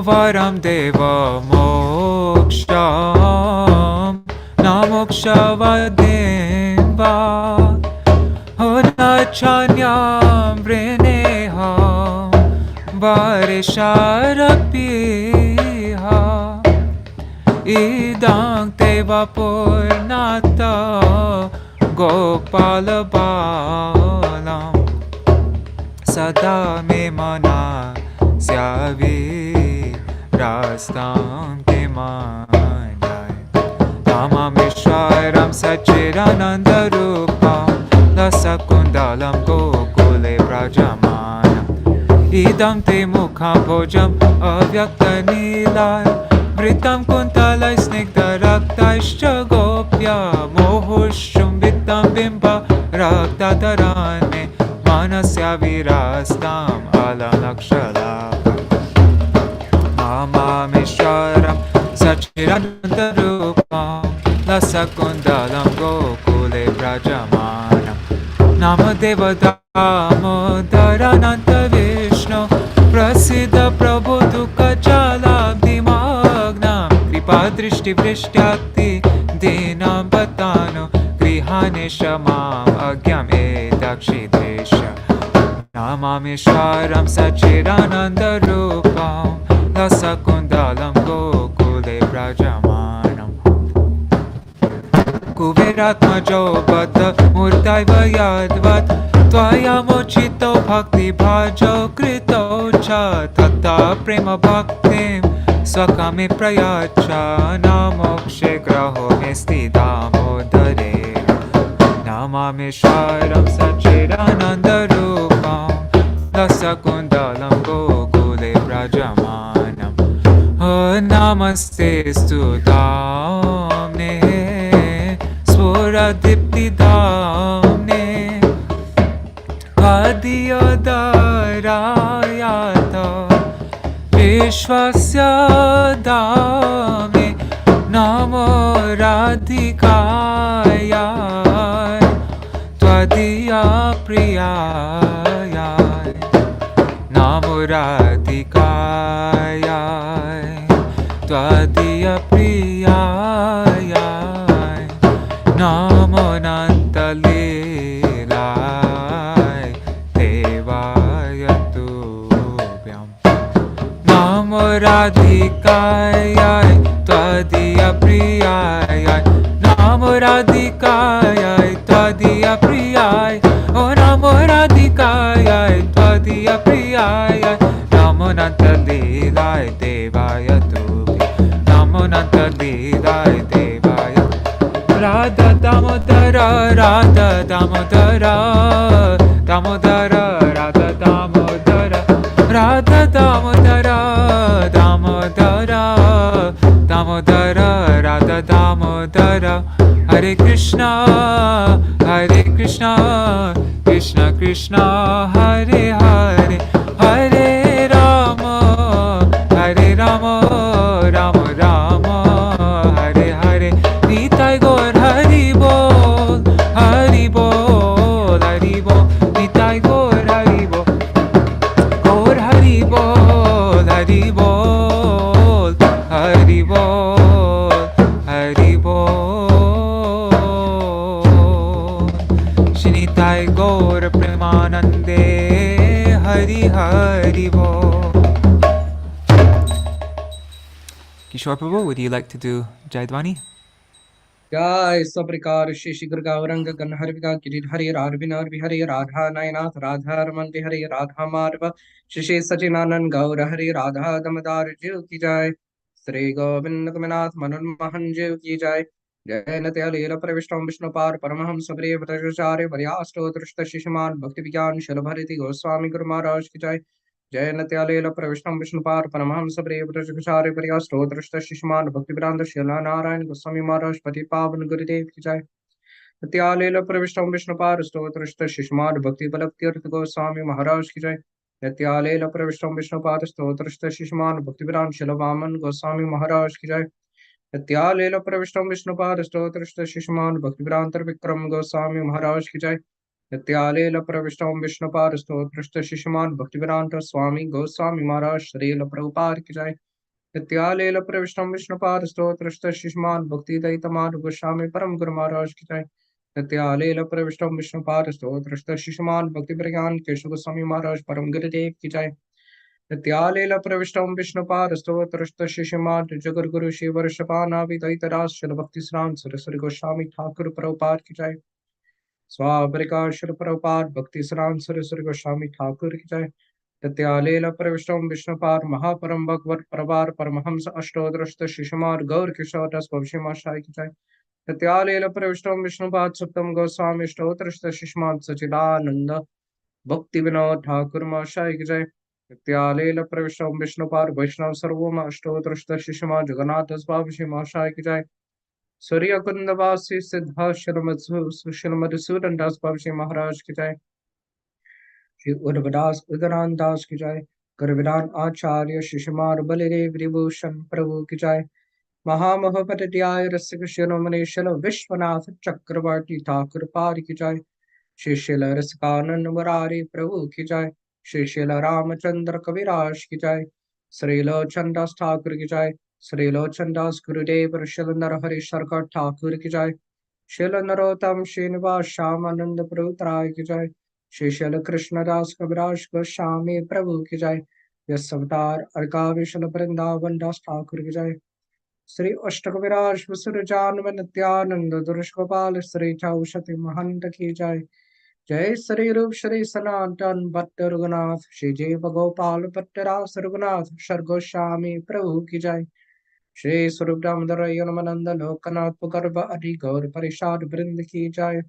Varam deva moksham namokshavadim-va Hunachanyam vrineham varisharapiha Idang teva purnata gopalabalam Sada me mana syavi rastam ke mandai namamishwaram sachidananda rupam lasakundalam gokule brajamanam idam te mukham bhojam avyaktanilaya vritam kuntalai snigdharaktaischa gopya mohushum vittam bimba raktadarane manasya virastam alamlakshalapa namamishwaram sachidananda-rupam lasakundalam gokule brajamanam namadeva Dāmodara nanta-vishno prasiddha prabodhuka jalabdimagnam kripadrishti-vṛshtyati dinam batano grihaneshamam agyam edakshidresha namamishwaram sachidananda-rupam lasakundalam gokule brajamanam kuveratmajo baddha murtaiva yadvat tvaya mochito bhakti bhajo krito cha tata prema bhaktim swakame prayacha namokshe graho mesti dāmodare namamishwaram sachidananda-rupam lasakundalam gokule brajamanam namastestu dāmne sphurad-dīpti-dhāmne tvadīyodarāyātha viśvasya dāmne namo rādhikāyai tvadīya priyāyai namo rādhikāyai tvadīya priyāyai namo nanta-līlāya devāya tubhyam namo rādhikāyai tvadīya priyāyai namo rādhikāyai tvadīya priyāyai o namo rādhikāyai tvadīya priyāyai namo nanta-līlāya devāya tubhyam namo nanta-līlāya devāya Radha Dāmodara Radha Dāmodara Dāmodara Radha Dāmodara Radha Dāmodara Dāmodara Dāmodara Radha Dāmodara Hare Krishna Krishna Krishna Hare Hare Hare Rama Rama Rama बोल हरि बोल। श्री निताय गौर प्रेमानंदे हरि हरि बोल। Kishore Prabhu, would you like to do Jaidwani? जय सप्रकार श्री शीघ्र गौरंग गणहर विका गिरिधरि रारविनर विहरि राधा नयनाथ राधा रमन बिहरि राधा माधव श्री सचिनानंद गौर हरि राधा दमदार जीव की जय। श्री गोविंद कुमनाथ मनोन्मोहन जीव की जय। जय नत्या लीला प्रविष्टम विष्णुपाद परमहंस प्रिय व्रताचार्य वर्याष्टोत्तरष्ट शिष्यमान भक्ति विज्ञान शल भरति गोस्वामी गुरु महाराज की जय। जय नत्यालीला प्रविष्टम विष्णुपाद परमहंस प्रिय व्रताचार्य वर्याष्टोत्तरष्ट शिष्यमान भक्तिवेदांत श्रीला नारायण गोस्वामी महाराज पति पावन गुरुदेव की जय। नत्यालीला प्रविष्टम विष्णुपाद स्तोत्रष्ट शिष्यमान भक्ति बल्लभ तीर्थ गोस्वामी महाराज की जय। नत्यालीला प्रविष्टम विष्णुपाद स्तोत्रष्ट शिष्यमान भक्तिवेदांत श्रील वामन गोस्वामी महाराज की जय। नत्यालीला प्रविष्टम विष्णुपाद स्तोत्रष्ट शिष्यमान भक्तिवेदांत विक्रम गोस्वामी महाराज की जय। नित्यालेल प्रविष्टम विष्णुपाद स्तोत्रष्ट शिष्यमान भक्तिवेदांत स्वामी गोस्वामी महाराज श्रील प्रभुपाद की जय। नित्यालेल प्रविष्टम विष्णुपाद स्तोत्रष्ट शिष्यमान भक्ति दैतमान गोस्वामी परम गुरु महाराज की जय। नित्यालेल प्रविष्टम विष्णुपाद स्तोत्रष्ट शिष्यमान भक्ति प्रज्ञान केशव गोस्वामी महाराज परम गुरुदेव की जय। नित्यालेल प्रविष्टम विष्णुपाद स्तोत्रष्ट शिष्यमान जगद गुरु शिव वर्षपानाभि दैतराज शिल भक्ति श्राम सरस्वती गोस्वामी ठाकुर प्रभुपाद की जय। स्वाभरिका शिल प्रभुपाद भक्ति सरान सरस्वती गोस्वामी ठाकुर की जय। तत्यालेल प्रविष्टम विष्णुपाद महापरम भगवत प्रभार परमहंस अष्टोदृष्ट शिशुमार गौर किशोर रस भविष्यमाशाय की जय। तत्यालेल प्रविष्टम विष्णुपाद सप्तम गोस्वामी अष्टोदृष्ट शिशुमार सचिदानंद भक्ति विनोद ठाकुर माशाय की जय। तत्यालेल प्रविष्टम विष्णुपाद वैष्णव सर्वम अष्टोदृष्ट शिशुमार जगन्नाथ दास भविष्यमाशाय की जय। सूर्य कुंदवासी सिद्धा मधुसूदन दास बाबू महाराज की जय। श्री उर्वदास उदरान दास की जय। गुरुविदान आचार्य शिशुमार बलिदेव विभूषण प्रभु की जय। महामहोपध्याय रसिक शिरोमणि शिल विश्वनाथ चक्रवर्ती ठाकुर पार की जय। श्री शिल रसिकानंद मुरारी प्रभु की जय। श्री शिल रामचंद्र कविराज की जय। श्री लोचनदास ठाकुर की जय। श्री लोचनदास गुरुदेव शिल नरहरि सरकार ठाकुर की जय। शिल नरोत्तम श्रीनिवास श्यामानंद प्रभुत्राय की जय। श्री शिल कृष्णदास कविराज गोस्वामी प्रभु की जय। यश अवतार अर्कावि शिल वृंदावन दास ठाकुर की जय। श्री अष्टकविराज सुरजान नित्यानंद दुर्श गोपाल श्री चौषति महंत की जय। जय श्री रूप श्री सनातन भट्ट रघुनाथ श्री जीव गोपाल भट्टरास रघुनाथ सर गोस्वामी प्रभु की जय। श्री स्वरूप दामोदर यनमानंद लोकनाथ पुगर्भ अधि गौर परिषाद वृंद की जय।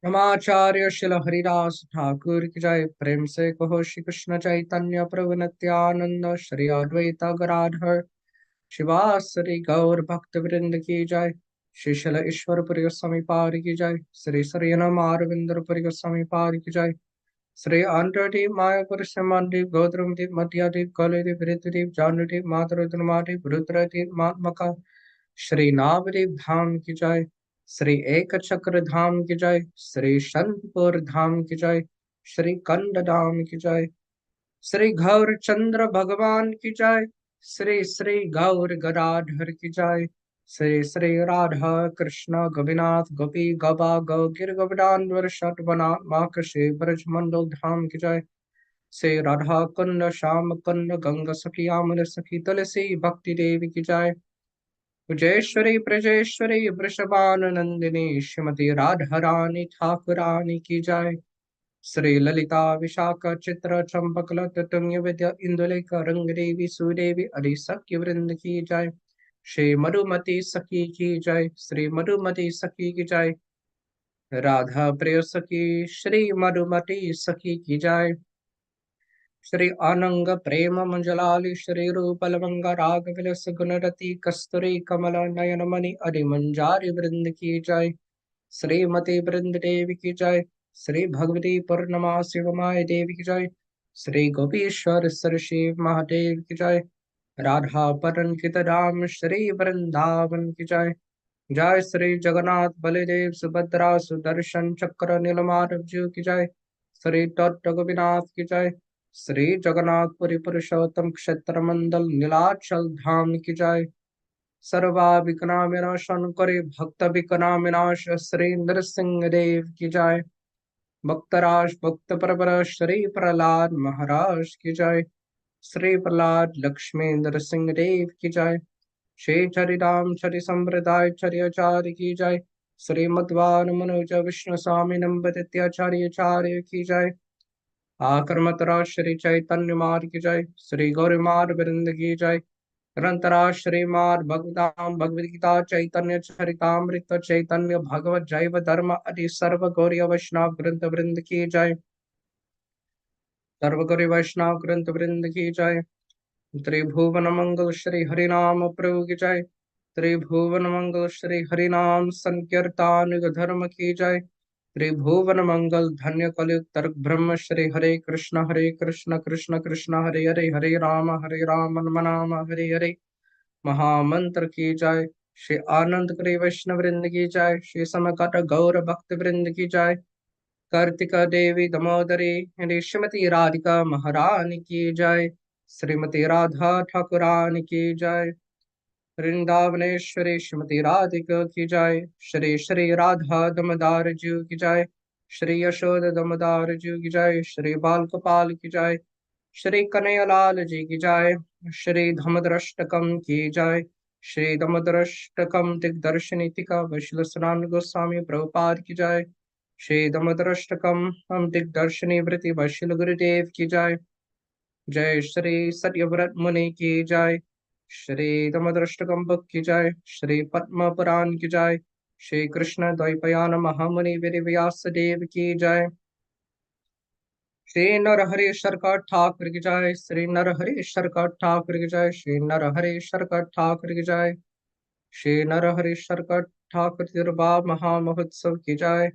नमाचार्य शिल हरिदास ठाकुर की जय। प्रेम से कहो श्री कृष्ण चैतन्य प्रभु नित्यानंद श्री अद्वैत गदाधर शिवासरि गौर भक्त वृंद की जय। श्री शिल ईश्वरपुरी गोस्वामी पाद की जय। श्री श्री नमारविंदपुरी गोस्वामी पाद की जय। श्री आंध्रदीप मायापुर सिमंदीप गौतमदीप मध्यादीप कौलदीप ऋतुदीप जानदीप मातृद्रमादीप रुद्रदीप मात्मका श्री नावदीप धाम की जय। श्री एक चक्र धाम की जय। श्री शंतपुर धाम की जय। श्री कंद धाम की जय। श्री गौर चंद्र भगवान की जय। श्री श्री गौर गदाधर की जय। श्री श्री राधा कृष्ण गोपीनाथ गोपी गबा गौगिर गोवर्धन शतवनाथ माकशे ब्रज मंडल धाम की जय। श्री राधा कुंड श्याम कुंड गंगा सखी आमन सखी तुलसी भक्ति देवी की जय। विजयेश्वरी ब्रजेश्वरी वृषभानुनंदिनी श्रीमती राधा रानी ठाकुरानी की जय। श्री ललिता विशाखा चित्र चंपक लत तुंग विद्या इंदुलेखा रंग देवी सुदेवी अरि सख्य वृंद की जय। श्री मधुमती सखी की जय। श्री मधुमती सखी की जय। राधा प्रिय सखी श्री मधुमती सखी की जय। श्री अनंग प्रेम मंजलाली श्री रूप लवंग राग विलस गुणरति कस्तूरी कमल नयन मणि अरि मंजारी वृंद की जय। श्रीमती वृंद देवी की जय। श्री भगवती पूर्णमासी उमाय देवी की जय। श्री गोपीश्वर सर शिव महादेव की जय। राधा परन कित राम श्री वृंदावन की जय। जय श्री जगन्नाथ बलदेव सुभद्रा सुदर्शन चक्र नीलमाधव जी की जय। श्री तत्व गोपीनाथ की जय। श्री जगन्नाथपुरी पुरुषोत्तम क्षेत्र मंडल नीलाचल धाम की जय। सर्वा विघ्ना विनाशन करे भक्त विघ्ना विनाश श्री नरसिंह देव की जय। भक्तराज भक्त परवर श्री प्रहलाद महाराज की जय। श्री प्रहलाद लक्ष्मी नरसिंह देव की जय। श्री चरिराम चरि संप्रदाय चर्याचार्य की जय। श्रीमद्वान मनोज विष्णु स्वामी नंबत्याचार्य की जय। आकर्मतरा श्री चैतन्य मार्ग की जय। श्री गौरीमार वृंद की जय। ग्रंथराज श्रीमाद भगवताम भगवद गीता चैतन्य चरितामृत चैतन्य भगवत जैव धर्म आदि सर्व गौरी वैष्णव ग्रंथ वृंद की जय। सर्व गौरी वैष्णव ग्रंथ वृंद की जय। त्रिभुवन मंगल श्री हरिनाम प्रभु की जय। त्रिभुवन मंगल श्री हरिनाम संकीर्तन धर्म की जय। त्रिभुवन मंगल धन्य कलयुग तर्क ब्रह्म श्री हरे कृष्ण कृष्ण कृष्ण हरे हरे हरे राम नाम हरे हरे महामंत्र की जय। श्री आनंद करी वैष्णव वृंद की जय। श्री समकट गौर भक्त वृंद की जय। कार्तिका देवी दमोदरी श्रीमती राधिका महारानी की जय। श्रीमती राधा ठाकुरानी की जय। वृंदावनेश्वरी श्रीमती राधिका की जय। श्री श्री राधा दमदार जी की जय। श्री यशोद दमदार जी की जय। श्री बाल गोपाल की जय। श्री कन्हैयालाल जी की जय। श्री धामोदराष्टकम की जय। श्री दामोदराष्टकम दिग्दर्शिनी-टीका वैश्ल स्नान गोस्वामी प्रभुपाद की जय। श्री दामोदराष्टकम हम दिग्दर्शिनी-वृत्ति वैश्ल गुरुदेव की जय। जय श्री सत्यव्रत मुनि की जय। श्री दामोदराष्टकम बुक की जय। श्री पद्म पुराण की जय। श्री कृष्ण द्वैपायन महामुनि वेद व्यास देव की जय। श्री नरहरि सरकार ठाकुर की जय। श्री नरहरि सरकार ठाकुर की जय। श्री नरहरि सरकार ठाकुर की जय। श्री नरहरि सरकार ठाकुर तिरुभाव महामहोत्सव की जय।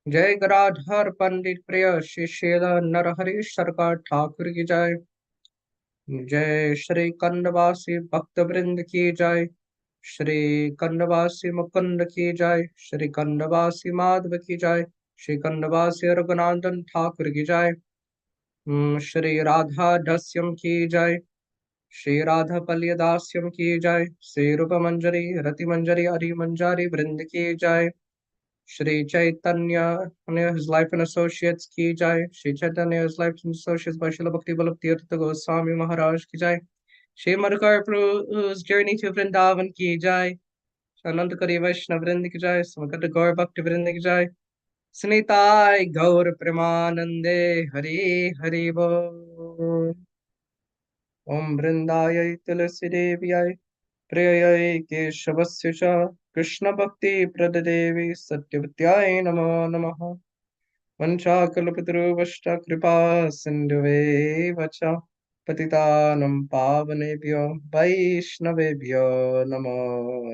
जय गदाधर पंडित प्रिय श्री श्रीला नरहरि सरकार ठाकुर की जय। जय श्री कंदवासी भक्त वृंद की जय। श्री कंदवासी मुकुंद की जय। श्री कंदवासी माधव की जय। श्री कंदवासी रघुनाथन ठाकुर की जय। श्री राधा दास्यम की जय। श्री राधा पल्य दास्यम की जय। श्री रूप मंजरी रति मंजरी हरि मंजारी वृंद की जय। Shri Chaitanya his life and associates की जय। Shri Chaitanya his life and associates by Śrīla Bhakti Vallabha Tīrtha Gosvāmī Mahārāja की जय। Shri Madhukar Prabhu's journey to Vrindavan की जय। अनंत करी वैष्णव वृंद की जय। समगत गौर भक्ति वृंद की जय। स्निताय गौर प्रेमानंदे हरि हरि बोल। ओम वृंदाय तुलसी देव्याय प्रिययै केशवस्य च कृष्ण भक्ति प्रददेवी सत्यवत्याय नमो नमः। वंशाकल्पतरुश्च कृपा सिन्धुवेव च पतितानं पावनेभ्यो वैष्णवेभ्यो नमो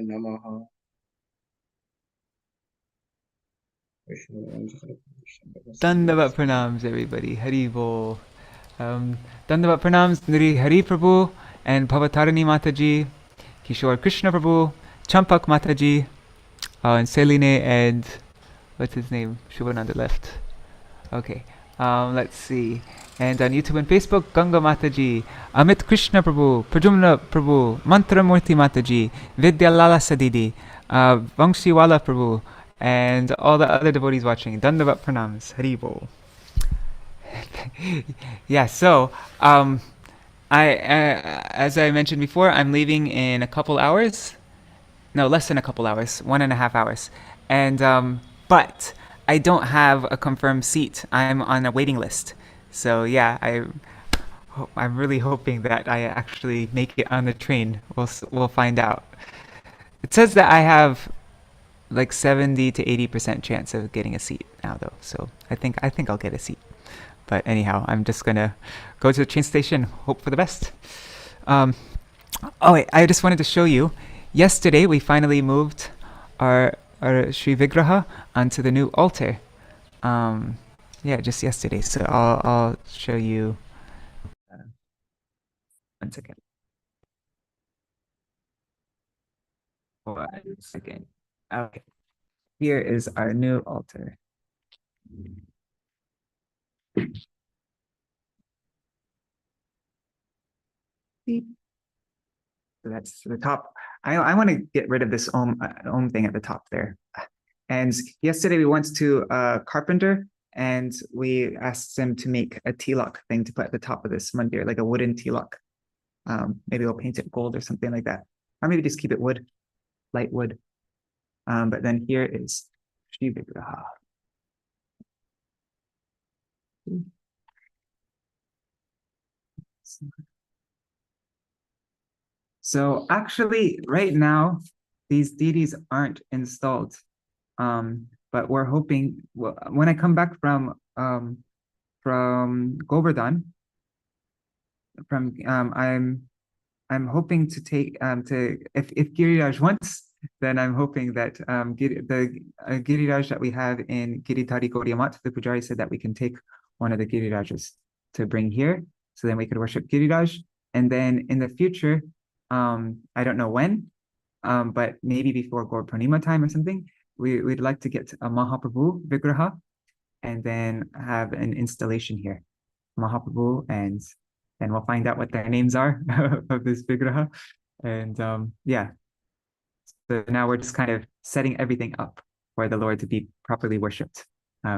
नमः। Dandavat pranams, everybody. Hari Bol. Dandavat pranams, Nri Hari Prabhu and Bhavatarani Mataji, Kishore Krishna Prabhu, Champak Mataji, and Seline and what's his name? Shubhananda left. Okay. Let's see. And on YouTube and Facebook, Ganga Mataji, Amit Krishna Prabhu, Prajumna Prabhu, Mantra Murthy Mataji, Vidya Lala Sadidi, Vangshiwala Prabhu, and all the other devotees watching. Dandavat pranams. Hari Bol. Yeah, so as I mentioned before, I'm leaving in a couple hours. No, less than a couple hours, 1.5 hours. And but I don't have a confirmed seat. I'm on a waiting list. So yeah, I'm really hoping that I actually make it on the train. We'll find out. It says that I have like 70 to 80% chance of getting a seat now, though. So I think I'll get a seat. But anyhow, I'm just gonna go to the train station, hope for the best. Oh wait, I just wanted to show you. Yesterday we finally moved our Sri Vigraha onto the new altar. Yeah, just yesterday. So I'll show you. One second. One second. Okay. Here is our new altar. So that's the top. I want to get rid of this om thing at the top there. And yesterday we went to a carpenter and we asked him to make a tilak thing to put at the top of this mandir, like a wooden tilak. Maybe we'll paint it gold or something like that. Or maybe just keep it wood, light wood. But then here is Shri Vigraha. So actually, right now, these deities aren't installed. But we're hoping, well, when I come back from Govardhan, I'm hoping to take if Giriraj wants, then I'm hoping that the Giriraj that we have in Giridhari Gaudiya Math, the Pujari said that we can take one of the Girirajas to bring here, so then we could worship Giriraj. And then in the future, I don't know when, but maybe before Gaur Purnima time or something, we'd like to get a Mahaprabhu Vigraha and then have an installation here, Mahaprabhu, and we'll find out what their names are of this Vigraha. And yeah, so now we're just kind of setting everything up for the Lord to be properly worshipped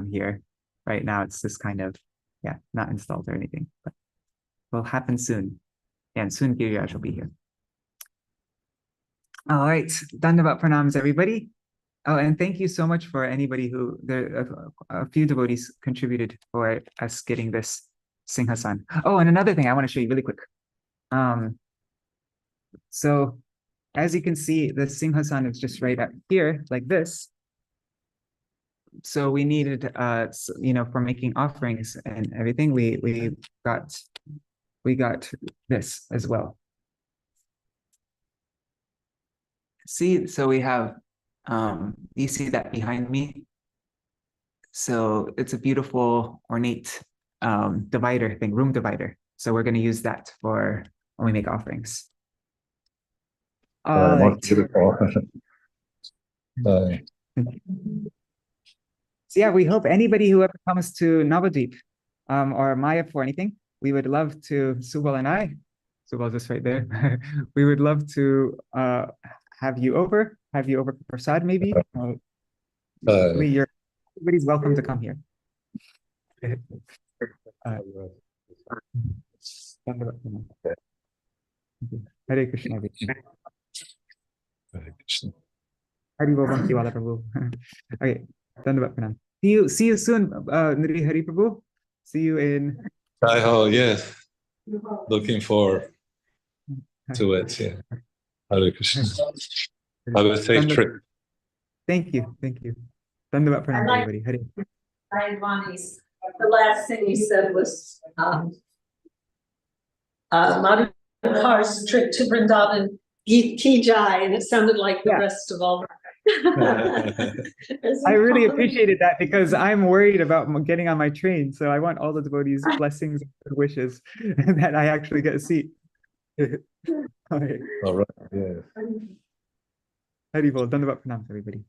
here. Right now, it's just kind of, yeah, not installed or anything, but will happen soon. And soon Giriraj will be here. All right, Dandavat pranams, everybody. Oh, and thank you so much for anybody who, a few devotees contributed for us getting this Singhasan. Oh, and another thing I want to show you really quick. So as you can see, the Singhasan is just right up here, like this. So we needed, for making offerings and everything, we got this as well. See, so we have, you see that behind me? So it's a beautiful, ornate divider thing, room divider. So we're going to use that for when we make offerings. Beautiful. So yeah, we hope anybody who ever comes to Navadvip or Mayapur or anything, we would love to, Subal and I, Subal's just right there. We would love to have you over for prasad maybe. Everybody's welcome to come here. Hare Krishna. Hare Krishna. Hari Bo Bhakti Wala Prabhu. Okay, Dandavat Pranam. See you soon, Nri Hari Prabhu. See you in. Hi ho, yes. Looking forward to it. Yeah. Hare Krishna. Have a safe trip. Thank you. Dandavat Pranam, everybody. Hare. The last thing he said was Madhukar's trip to Vrindavan, Ki Jai, and it sounded like the rest of all. I really appreciated that because I'm worried about getting on my train, so I want all the devotees' blessings and wishes that I actually get a seat. All right. Yeah. Haribol, Dandavat Pranam, everybody.